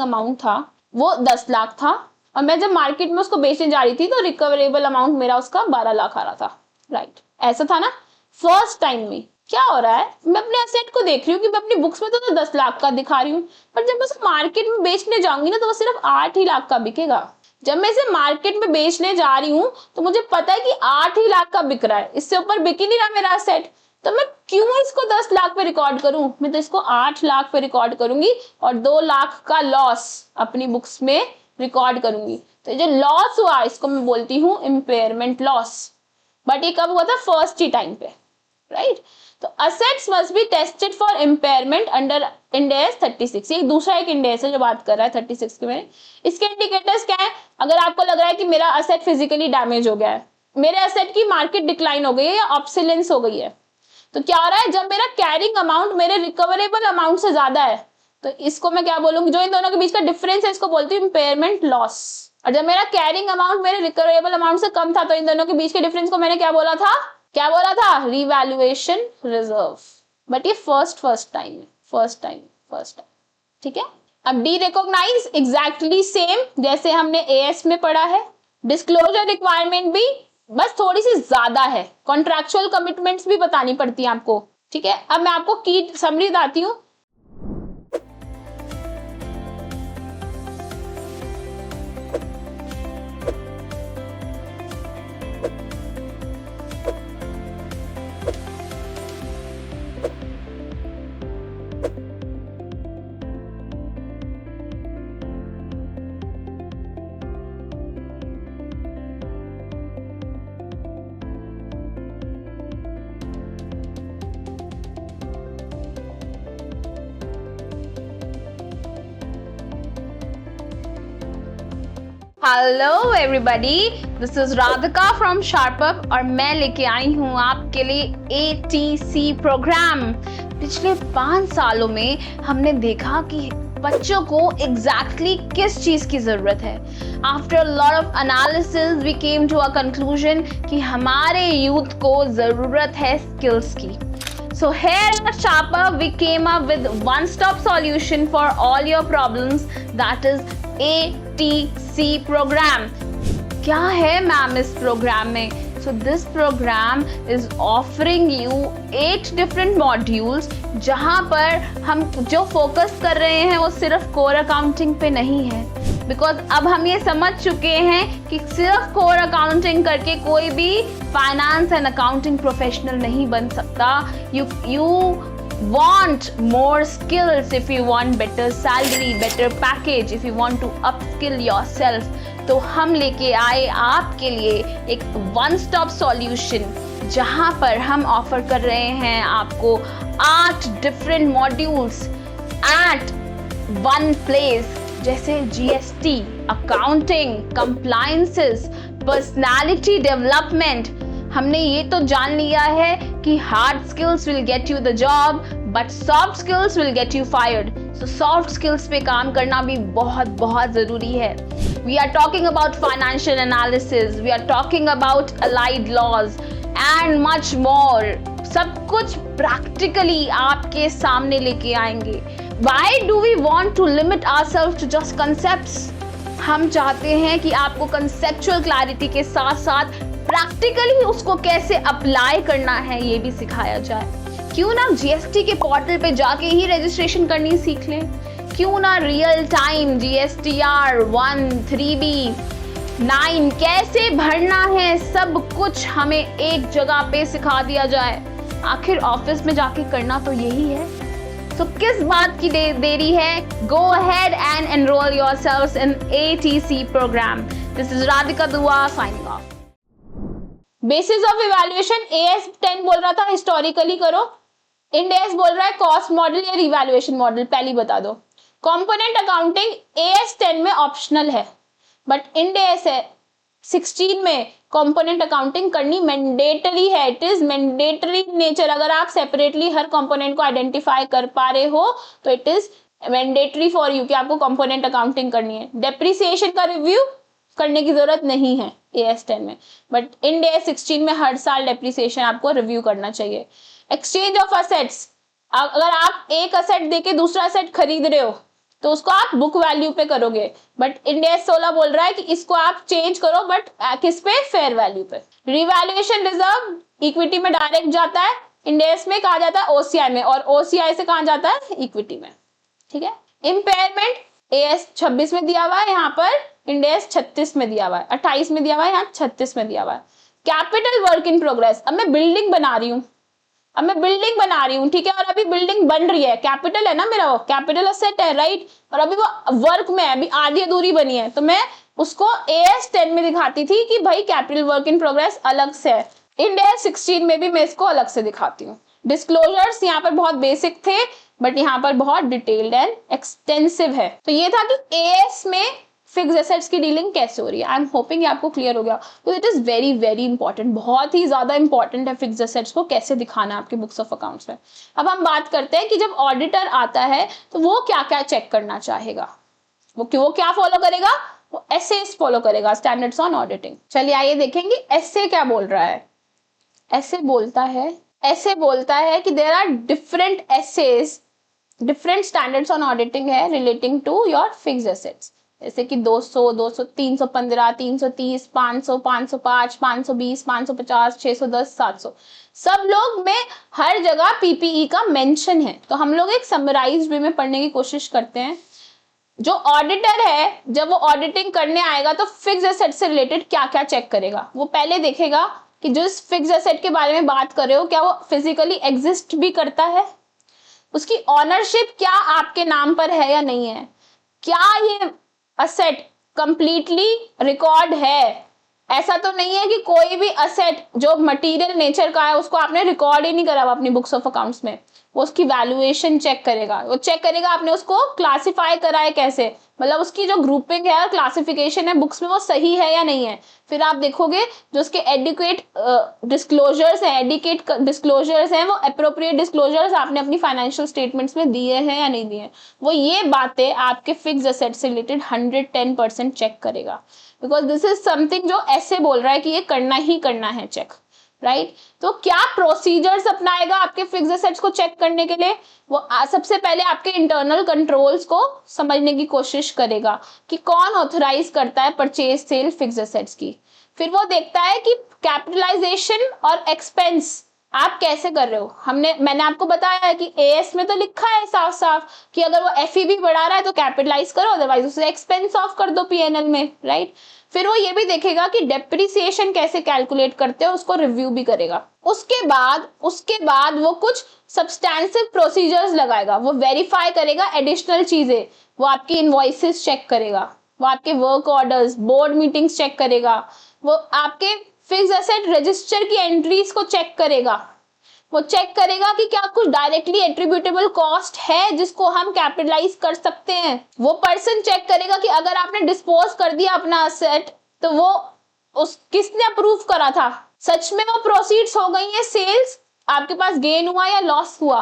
Speaker 1: अमाउंट था वो 10 लाख था और मैं जब मार्केट में उसको बेचने जा रही थी तो रिकवरेबल अमाउंट मेरा उसका 12 लाख आ रहा था, राइट। ऐसा था ना। फर्स्ट टाइम में क्या हो रहा है, मैं अपने एसेट को देख रही हूँ कि मैं अपनी बुक्स में तो 10 लाख का दिखा रही हूँ, पर जब मैं उसे मार्केट में बेचने जाऊंगी ना तो वो सिर्फ 8 ही लाख का बिकेगा। जब मैं इसे मार्केट में बेचने जा रही हूँ तो मुझे पता है कि 8 ही लाख का बिक रहा है, इससे ऊपर बिक ही नहीं रहा मेरा एसेट, तो मैं क्यों इसको 10 लाख पे रिकॉर्ड करूं, मैं तो इसको 8 लाख पे रिकॉर्ड करूंगी और 2 लाख का लॉस अपनी बुक्स में रिकॉर्ड करूंगी। तो जो लॉस हुआ इसको मैं बोलती हूँ इम्पेयरमेंट लॉस। बट ये कब हुआ था, फर्स्ट ही टाइम पे, राइट। तो assets must be tested for impairment under Ind AS 36। ये दूसरा एक इंड AS है जो बात कर रहा है 36 के में। इसके इंडिकेटर्स क्या है, अगर आपको लग रहा है कि मेरा असेट फिजिकली डैमेज हो गया है, मेरे असेट की मार्केट डिक्लाइन हो गई है या ऑब्सोलेंस हो गई है, तो क्या हो रहा है, जब मेरा कैरिंग अमाउंट मेरे रिकवरेबल अमाउंट से ज्यादा है तो इसको मैं क्या बोलूंगी, जो इन दोनों के बीच का डिफरेंस है इसको बोलती हूँ इम्पेयरमेंट लॉस। और जब मेरा कैरिंग अमाउंट मेरे रिकवरेबल अमाउंट से कम था तो इन दोनों के बीच के डिफरेंस को मैंने क्या बोला था, रिवैल्यूएशन रिजर्व। बट ये फर्स्ट टाइम, ठीक है। अब डी रिकॉग्नाइज एग्जैक्टली सेम जैसे हमने AS में पढ़ा है। डिस्क्लोजर रिक्वायरमेंट भी बस थोड़ी सी ज्यादा है, कॉन्ट्रैक्चुअल कमिटमेंट्स भी बतानी पड़ती है आपको, ठीक है। अब मैं आपको की समरी बताती हूँ। Hello everybody, this is Radhika from Sharp Up और मैं लेके आई हूँ आपके लिए ATC प्रोग्राम। पिछले 5 सालों में हमने देखा कि बच्चों को एग्जैक्टली किस चीज़ की ज़रूरत है। After lot of analysis we came to a conclusion कि हमारे यूथ को ज़रूरत है स्किल्स की। So here at Sharper we came up with one-stop solution for all your problems, that is ATC program. क्या है मैम इस प्रोग्राम में? So this program is offering you 8 different modules जहाँ पर हम जो फोकस कर रहे हैं वो सिर्फ कोर अकाउंटिंग पे नहीं है, बिकॉज अब हम ये समझ चुके हैं कि सिर्फ कोर अकाउंटिंग करके कोई भी फाइनेंस एंड अकाउंटिंग प्रोफेशनल नहीं बन सकता। You want more skills, if you want better salary, better package, if you want to upskill yourself, तो हम लेके आए आपके लिए एक वन स्टॉप सॉल्यूशन जहाँ पर हम ऑफर कर रहे हैं आपको 8 different modules at one place, जैसे GST, accounting, compliances, personality development. हमने ये तो जान लिया है कि hard skills will get you the job but soft skills will get you fired. So soft skills पे काम करना भी बहुत बहुत ज़रूरी है। We are talking about financial analysis, we are talking about allied laws and much more. सब कुछ प्रैक्टिकली आपके सामने लेके आएंगे। Why do we want to limit ourselves to just concepts? हम चाहते हैं कि आपको कंसेप्चुअल क्लैरिटी के साथ साथ प्रैक्टिकली उसको कैसे अप्लाई करना है ये भी सिखाया जाए। क्यों ना GST के पोर्टल पे जाके ही रजिस्ट्रेशन करनी सीख लें? क्यों ना रियल टाइम GSTR 1, 3B, 9 कैसे भरना है सब कुछ हमें एक जगह पे सिखा दिया जाए। आखिर ऑफिस में जाके करना तो यही है। तो किस बात की देरी है? Go ahead and enroll yourselves in ATC program. This is Radhika Dua signing off. Basis of evaluation AS 10 बोल रहा था हिस्टोरिकली करो, इंड AS बोल रहा है कॉस्ट मॉडल या रिवैल्यूएशन मॉडल, पहले बता दो। कंपोनेंट अकाउंटिंग AS 10 में ऑप्शनल है बट इंड AS 16 में कंपोनेंट अकाउंटिंग करनी मैंडेटरी है। It is mandatory nature. अगर आप सेपरेटली हर कंपोनेंट को आइडेंटिफाई कर पा रहे हो तो it is mandatory for you कि आपको कंपोनेंट अकाउंटिंग करनी है। डेप्रिसिएशन का रिव्यू करने की जरूरत नहीं है AS 10 में, बट इंड AS 16 में हर साल डेप्रिसिएशन आपको रिव्यू करना चाहिए। एक्सचेंज ऑफ असेट्स, अगर आप एक असेट देके दूसरा असेट खरीद रहे हो तो उसको आप बुक वैल्यू पे करोगे, बट इंड AS 16 बोल रहा है कि इसको आप चेंज करो बट किस पे? फेयर वैल्यू पे। रिवैल्यूएशन रिजर्व इक्विटी में डायरेक्ट जाता है, इंड AS में कहा जाता है OCI में, और OCI से कहा जाता है इक्विटी में। ठीक है। इम्पेयरमेंट AS 26 में दिया हुआ है, यहाँ पर इंड AS 36 में दिया हुआ है, 28 में दिया हुआ है, यहाँ 36 में दिया हुआ है। कैपिटल वर्क इन प्रोग्रेस, अब मैं बिल्डिंग बना रही हूँ, ठीक है, और अभी बिल्डिंग बन रही है, कैपिटल है ना मेरा, वो कैपिटल असेट है, राइट, और अभी वो वर्क में है, अभी आधी अधूरी बनी है, तो मैं उसको AS 10 में दिखाती थी कि भाई कैपिटल वर्क इन प्रोग्रेस अलग से है। इंड AS 16 में भी मैं इसको अलग से दिखाती हूँ। डिस्क्लोजर्स यहाँ पर बहुत बेसिक थे बट यहाँ पर बहुत डिटेल्ड एंड एक्सटेंसिव है। तो ये था कि AS में फिक्स एसेट्स की डीलिंग कैसे हो रही है। आई एम होपिंग ये आपको क्लियर हो गया। तो it is very very important, बहुत ही ज्यादा इंपॉर्टेंट है फिक्स एसेट्स को कैसे दिखाना है आपके बुक्स ऑफ अकाउंट्स में। अब हम बात करते हैं कि जब ऑडिटर आता है तो वो क्या क्या चेक करना चाहेगा, वो क्या फॉलो करेगा? वो एसएस फॉलो करेगा, स्टैंडर्ड्स ऑन ऑडिटिंग। चलिए आइए देखेंगे एसए क्या बोल रहा है। एसए बोलता है कि there are different SAs, different standards on auditing है relating to your fixed assets, जैसे कि 200, 315, 330, 500, 505, 520, 550, 610, 700, सब लोग में हर जगह PPE का मेंशन है। तो हम लोग एक समराइज्ड वे में पढ़ने की कोशिश करते हैं। जो ऑडिटर है जब वो ऑडिटिंग करने आएगा तो फिक्स्ड एसेट से रिलेटेड क्या क्या चेक करेगा, वो पहले देखेगा कि जो इस फिक्स्ड एसेट के बारे में बात कर रहे हो क्या वो फिजिकली एग्जिस्ट भी करता है, उसकी ऑनरशिप क्या आपके नाम पर है या नहीं है, क्या ये असेट कंप्लीटली रिकॉर्ड है। ऐसा तो नहीं है कि कोई भी असेट जो मटेरियल नेचर का है उसको आपने रिकॉर्ड ही नहीं करा अपनी बुक्स ऑफ अकाउंट्स में। वो उसकी वैल्यूएशन चेक करेगा, वो चेक करेगा आपने उसको क्लासिफाई करा है कैसे, मतलब उसकी जो ग्रुपिंग है और क्लासिफिकेशन है बुक्स में वो सही है या नहीं है। फिर आप देखोगे जो उसके एडिक्वेट डिस्क्लोजर्स हैं, एडिकेट डिस्क्लोजर्स हैं, वो अप्रोप्रिएट डिस्क्लोजर्स आपने अपनी फाइनेंशियल स्टेटमेंट्स में दिए हैं या नहीं दिए हैं। वो ये बातें आपके फिक्स एसेट से रिलेटेड 110% चेक करेगा, बिकॉज दिस इज समथिंग जो ऐसे बोल रहा है कि ये करना ही करना है चेक, राइट। तो क्या प्रोसीजर्स अपनाएगा आपके फिक्स एसेट्स को चेक करने के लिए? वो सबसे पहले आपके इंटरनल कंट्रोल्स को समझने की कोशिश करेगा कि कौन ऑथराइज करता है परचेज सेल फिक्स एसेट्स की। फिर वो देखता है कि कैपिटलाइजेशन और एक्सपेंस आप कैसे कर रहे हो। मैंने आपको बताया है कि एएस में तो लिखा है साफ साफ कि अगर वो एफईबी बढ़ा रहा है तो कैपिटलाइज करो, अदरवाइज उसे एक्सपेंस ऑफ कर दो पीएनएल में, राइट। फिर वो ये भी देखेगा कि डेप्रिसिएशन कैसे कैलकुलेट करते हो, उसको रिव्यू भी करेगा। उसके बाद वो कुछ सब्सटैंसिव प्रोसीजर्स लगाएगा, वो वेरीफाई करेगा एडिशनल चीजें, वो आपकी इनवॉइसेस चेक करेगा, वो आपके work orders, board meetings check करेगा, वो आपके फिक्स एसेट रजिस्टर की एंट्रीज को चेक करेगा, वो चेक करेगा कि क्या कुछ डायरेक्टली एट्रीब्यूटेबल कॉस्ट है जिसको हम कैपिटलाइज कर सकते हैं। वो पर्सन चेक करेगा कि अगर आपने डिस्पोज कर दिया अपना एसेट तो वो किसने अप्रूव करा था, सच में वो प्रोसीड्स हो गई है, सेल्स, आपके पास गेन हुआ या लॉस हुआ,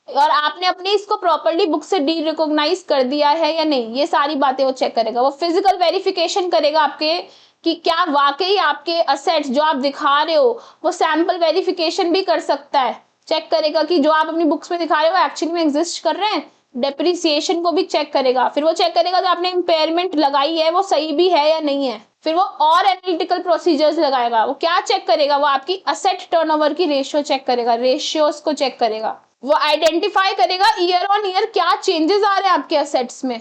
Speaker 1: और आपने अपने इसको प्रॉपर्ली बुक से डी रिकॉग्नाइज कर दिया है या नहीं। ये सारी बातें वो चेक करेगा। वो फिजिकल वेरिफिकेशन करेगा आपके कि क्या वाकई आपके असेट्स जो आप दिखा रहे हो वो सैंपल वेरिफिकेशन भी कर सकता है, चेक करेगा कि जो आप अपनी बुक्स में दिखा रहे हो एक्चुअली में एग्जिस्ट कर रहे हैं। डेप्रिसिएशन को भी चेक करेगा। फिर वो चेक करेगा जो आपने इम्पेयरमेंट लगाई है वो सही भी है या नहीं है। फिर वो और एनालिटिकल प्रोसीजर्स लगाएगा। वो क्या चेक करेगा, वो आपकी असेट टर्नओवर की रेशियो चेक करेगा, रेशियोज को चेक करेगा। वो आइडेंटिफाई करेगा ईयर ऑन ईयर क्या चेंजेस आ रहे हैं आपके असेट्स में,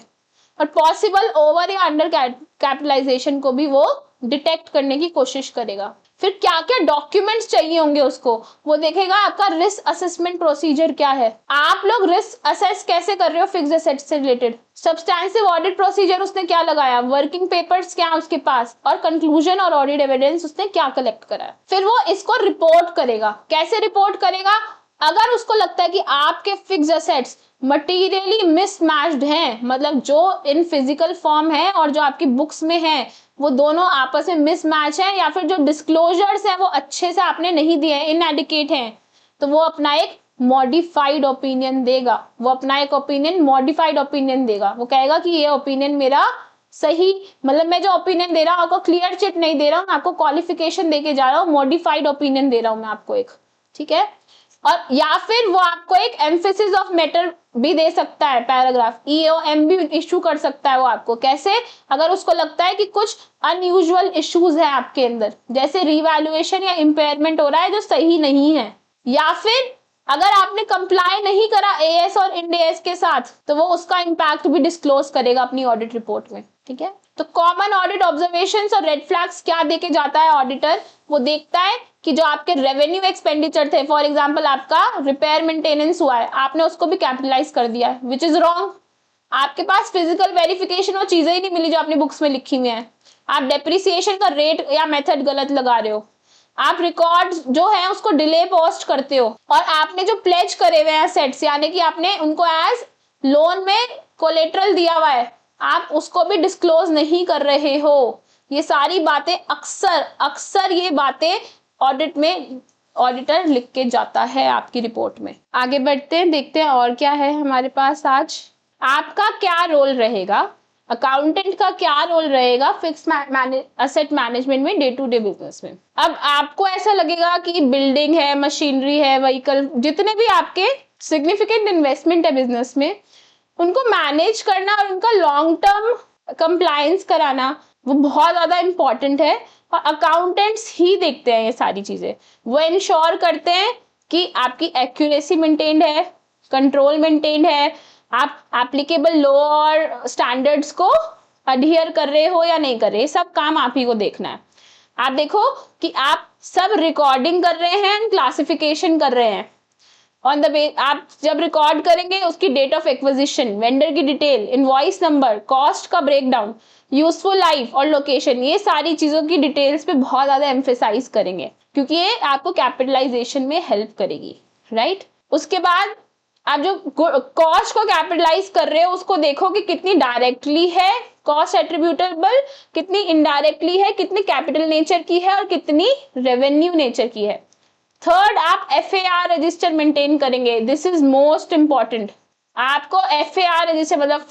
Speaker 1: और पॉसिबल ओवर या अंडर कैपिटलाइजेशन को भी वो डिटेक्ट करने की कोशिश करेगा। फिर क्या क्या डॉक्यूमेंट्स चाहिए होंगे उसको, वो देखेगा आपका रिस्क असेसमेंट प्रोसीजर क्या है, आप लोग रिस्क असेस कैसे कर रहे हो फिक्स्ड एसेट से रिलेटेड, सब्सटैंसिव ऑडिट प्रोसीजर उसने क्या लगाया, वर्किंग पेपर्स क्या है उसके पास, और कंक्लूजन और ऑडिट एविडेंस उसने क्या कलेक्ट करा है। फिर वो इसको रिपोर्ट करेगा। कैसे रिपोर्ट करेगा, अगर उसको लगता है कि आपके फिक्स्ड एसेट्स मटीरियली मिसमैच्ड हैं, मतलब जो इन फिजिकल फॉर्म है और जो आपकी बुक्स में है वो दोनों आपस में मिसमैच है, या फिर जो डिस्क्लोजर्स हैं वो अच्छे से आपने नहीं दिए हैं, इनएडिक्वेट हैं, तो वो अपना एक मॉडिफाइड ओपिनियन देगा। वो अपना एक ओपिनियन मॉडिफाइड ओपिनियन देगा। वो कहेगा कि ये ओपिनियन मेरा सही, मतलब मैं जो ओपिनियन दे रहा हूँ आपको क्लियर चिट नहीं दे रहा हूँ, आपको क्वालिफिकेशन देके जा रहा हूँ, मॉडिफाइड ओपिनियन दे रहा हूँ मैं आपको एक, ठीक है। और या फिर वो आपको एक एम्फेसिस ऑफ मैटर भी दे सकता है, पैराग्राफ EOM भी इशू कर सकता है वो आपको। कैसे, अगर उसको लगता है कि कुछ अनयूजुअल इश्यूज है आपके अंदर, जैसे रिवैल्यूएशन या इम्पेयरमेंट हो रहा है जो सही नहीं है, या फिर अगर आपने कंप्लाई नहीं करा AS और इंड AS के साथ तो वो उसका इम्पैक्ट भी डिस्क्लोज करेगा अपनी ऑडिट रिपोर्ट में, ठीक है। तो कॉमन ऑडिट ऑब्जर्वेशंस और रेड फ्लैग्स क्या देके जाता है ऑडिटर, वो देखता है कि जो आपके रेवेन्यू एक्सपेंडिचर थे, फॉर एग्जांपल आपका रिपेयर मेंटेनेंस हुआ है, आपने उसको भी कैपिटलाइज कर दिया है, विच इज रॉन्ग। आपके पास फिजिकल वेरिफिकेशन वो चीजें ही नहीं मिली जो अपनी बुक्स में लिखी हुई है। आप डेप्रिसिएशन का रेट या मेथड गलत लगा रहे हो, आप रिकॉर्ड जो है उसको डिले पोस्ट करते हो, और आपने जो प्लेज करे हुए हैं सेट्स, यानी कि आपने उनको एज लोन में कोलेटरल दिया हुआ है, आप उसको भी डिस्क्लोज नहीं कर रहे हो। ये सारी बातें अक्सर ये बातें ऑडिट में ऑडिटर लिख के जाता है आपकी रिपोर्ट में। आगे बढ़ते हैं, देखते हैं और क्या है हमारे पास आज। आपका क्या रोल रहेगा, अकाउंटेंट का क्या रोल रहेगा फिक्स एसेट मैनेजमेंट में, डे टू डे बिजनेस में। अब आपको ऐसा लगेगा कि बिल्डिंग है, मशीनरी है, व्हीकल, जितने भी आपके सिग्निफिकेंट इन्वेस्टमेंट है बिजनेस में, उनको मैनेज करना और उनका लॉन्ग टर्म कंप्लायंस कराना वो बहुत ज्यादा इंपॉर्टेंट है, और अकाउंटेंट्स ही देखते हैं ये सारी चीजें। वो इंश्योर करते हैं कि आपकी एक्यूरेसी मेंटेन्ड है, कंट्रोल मेंटेन्ड है, आप एप्लीकेबल लॉ और स्टैंडर्ड्स को अडहियर कर रहे हो या नहीं कर रहे, सब काम आप ही को देखना है। आप देखो कि आप सब रिकॉर्डिंग कर रहे हैं, क्लासिफिकेशन कर रहे हैं ऑन द बेस। आप जब रिकॉर्ड करेंगे उसकी डेट ऑफ एक्विजिशन, वेंडर की डिटेल, इनवॉइस नंबर, कॉस्ट का ब्रेकडाउन, यूजफुल लाइफ और लोकेशन, ये सारी चीजों की डिटेल्स पे बहुत ज्यादा एम्फेसाइज करेंगे, क्योंकि ये आपको कैपिटलाइजेशन में हेल्प करेगी, राइट। उसके बाद आप जो कॉस्ट को कैपिटलाइज कर रहे हो उसको देखो कि कितनी डायरेक्टली है कॉस्ट एट्रीब्यूटेबल, कितनी इनडायरेक्टली है, कितनी कैपिटल नेचर की है और कितनी रेवेन्यू नेचर की है। थर्ड, आप FAR रजिस्टर मेंटेन करेंगे। This is most important. आपको FAR रजिस्टर मतलब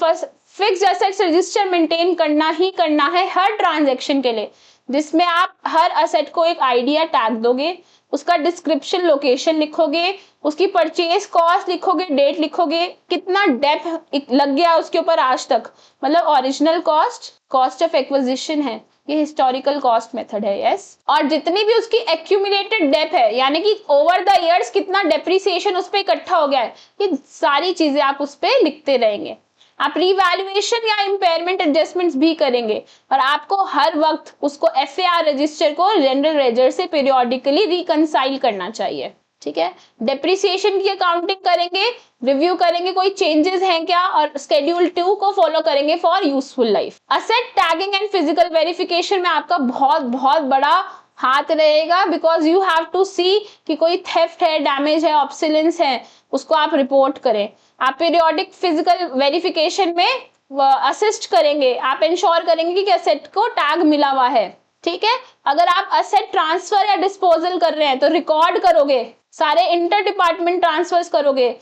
Speaker 1: फिक्स्ड एसेट्स रजिस्टर मेंटेन करना ही करना है हर ट्रांजैक्शन के लिए, जिसमें आप हर असेट को एक आइडिया टैग दोगे, उसका डिस्क्रिप्शन लोकेशन लिखोगे, उसकी परचेज कॉस्ट लिखोगे, डेट लिखोगे, कितना डेप्थ लग गया उसके ऊपर आज तक, मतलब original cost, cost of acquisition है, ये हिस्टोरिकल कॉस्ट मेथड है, यस। और जितनी भी उसकी एक्यूमुलेटेड डेप्थ है, यानी कि ओवर द इयर्स कितना डेप्रिसिएशन उस पर इकट्ठा हो गया है, ये सारी चीजें आप उस पर लिखते रहेंगे। आप रिवैल्यूएशन या इम्पेयरमेंट एडजस्टमेंट्स भी करेंगे और आपको हर वक्त उसको FAR रजिस्टर को जनरल लेजर से पीरियोडिकली रिकंसाइल करना चाहिए, ठीक है। डेप्रिसिएशन की अकाउंटिंग करेंगे, रिव्यू करेंगे कोई चेंजेस हैं क्या, और शेड्यूल 2 को फॉलो करेंगे for useful life. Asset tagging and physical verification में आपका बहुत बहुत बड़ा हाथ रहेगा, बिकॉज यू हैव टू सी कि कोई थेफ्ट है, डैमेज है, ऑब्सोलेंस है, उसको आप रिपोर्ट करें। आप पीरियोडिक फिजिकल वेरिफिकेशन में असिस्ट करेंगे, आप इंश्योर करेंगे कि असेट को टैग मिला हुआ है, ठीक है। अगर आप असेट ट्रांसफर या डिस्पोजल कर रहे हैं तो रिकॉर्ड करोगे, सारे इंटर डिपार्टमेंट ट्रांसफर्स करोगे,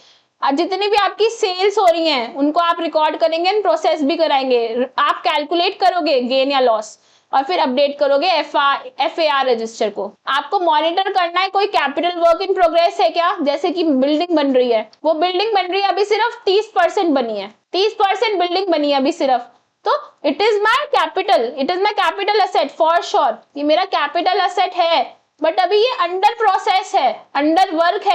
Speaker 1: जितनी भी आपकी सेल्स हो रही हैं उनको आप रिकॉर्ड करेंगे एंड प्रोसेस भी कराएंगे। आप कैलकुलेट करोगे गेन या लॉस और फिर अपडेट करोगे FAR रजिस्टर को। आपको मॉनिटर करना है कोई कैपिटल वर्क इन प्रोग्रेस है क्या, जैसे कि बिल्डिंग बन रही है, वो बिल्डिंग बन रही है अभी सिर्फ 30% बनी है, 30% बिल्डिंग बनी है अभी सिर्फ, तो it is my capital asset for sure, ये मेरा कैपिटल असेट है, बट अभी ये अंडर प्रोसेस है, अंडर वर्क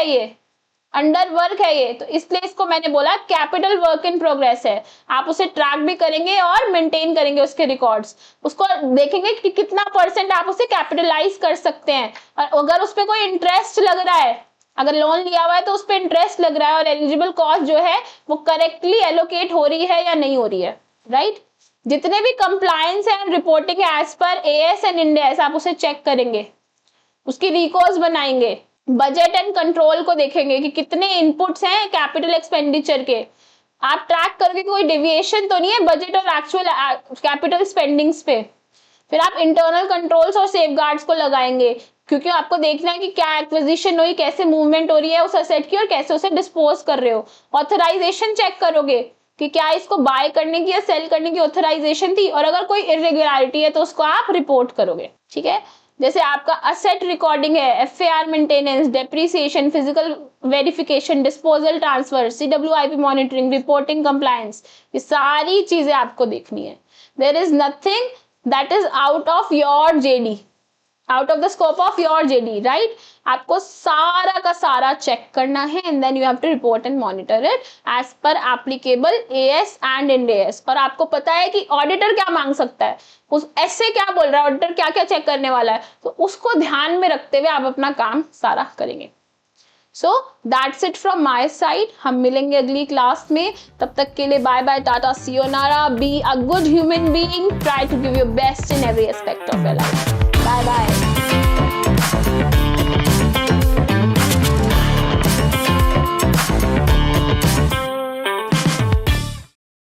Speaker 1: है ये, तो इसलिए इसको मैंने बोला कैपिटल वर्क इन प्रोग्रेस है। आप उसे ट्रैक भी करेंगे और मेंटेन करेंगे उसके रिकॉर्ड्स, उसको देखेंगे कि कितना % आप उसे कैपिटलाइज कर सकते हैं, और अगर उस पर कोई इंटरेस्ट लग रहा है, अगर लोन लिया हुआ है तो उस पर इंटरेस्ट लग रहा है और एलिजिबल कॉस्ट जो है वो करेक्टली एलोकेट हो रही है या नहीं हो रही है, राइट। जितने भी compliance and reporting as per AS and Ind AS आप उसे चेक करेंगे, उसकी रिकॉर्ड्स बनाएंगे, बजट एंड कंट्रोल को देखेंगे कि कितने इनपुट्स हैं कैपिटल एक्सपेंडिचर के, आप ट्रैक करोगे कोई डेविएशन तो नहीं है बजट और एक्चुअल कैपिटल स्पेंडिंग्स पे। फिर आप इंटरनल कंट्रोल्स और सेफगार्ड्स को लगाएंगे, क्योंकि आपको देखना है कि क्या एक्विजिशन हुई, कैसे मूवमेंट हो रही है उस एसेट की और कैसे उसे डिस्पोज कर रहे हो। ऑथराइजेशन चेक करोगे कि क्या इसको बाय करने की या सेल करने की ऑथराइजेशन थी, और अगर कोई इरेगुलरिटी है तो उसको आप रिपोर्ट करोगे, ठीक है। जैसे आपका असेट रिकॉर्डिंग है, FAR maintenance, depreciation, physical verification, disposal, transfer, CWIP monitoring, reporting, compliance, ये सारी चीजें आपको देखनी है। There is nothing that is out of your JD, out of the scope of your JD, right. आपको सारा का सारा चेक करना है and then you have to report and monitor it as per applicable AS and Ind AS। और आपको पता है कि ऑडिटर क्या मांग सकता है, उस ऐसे क्या बोल रहा है ऑडिटर, क्या क्या चेक करने वाला है, तो उसको ध्यान में रखते हुए आप अपना काम सारा करेंगे। So that's it from my side, हम मिलेंगे अगली क्लास में, तब तक के लिए bye bye, tata, sayonara, be a good human being, try to give your best in every aspect of your life, bye bye.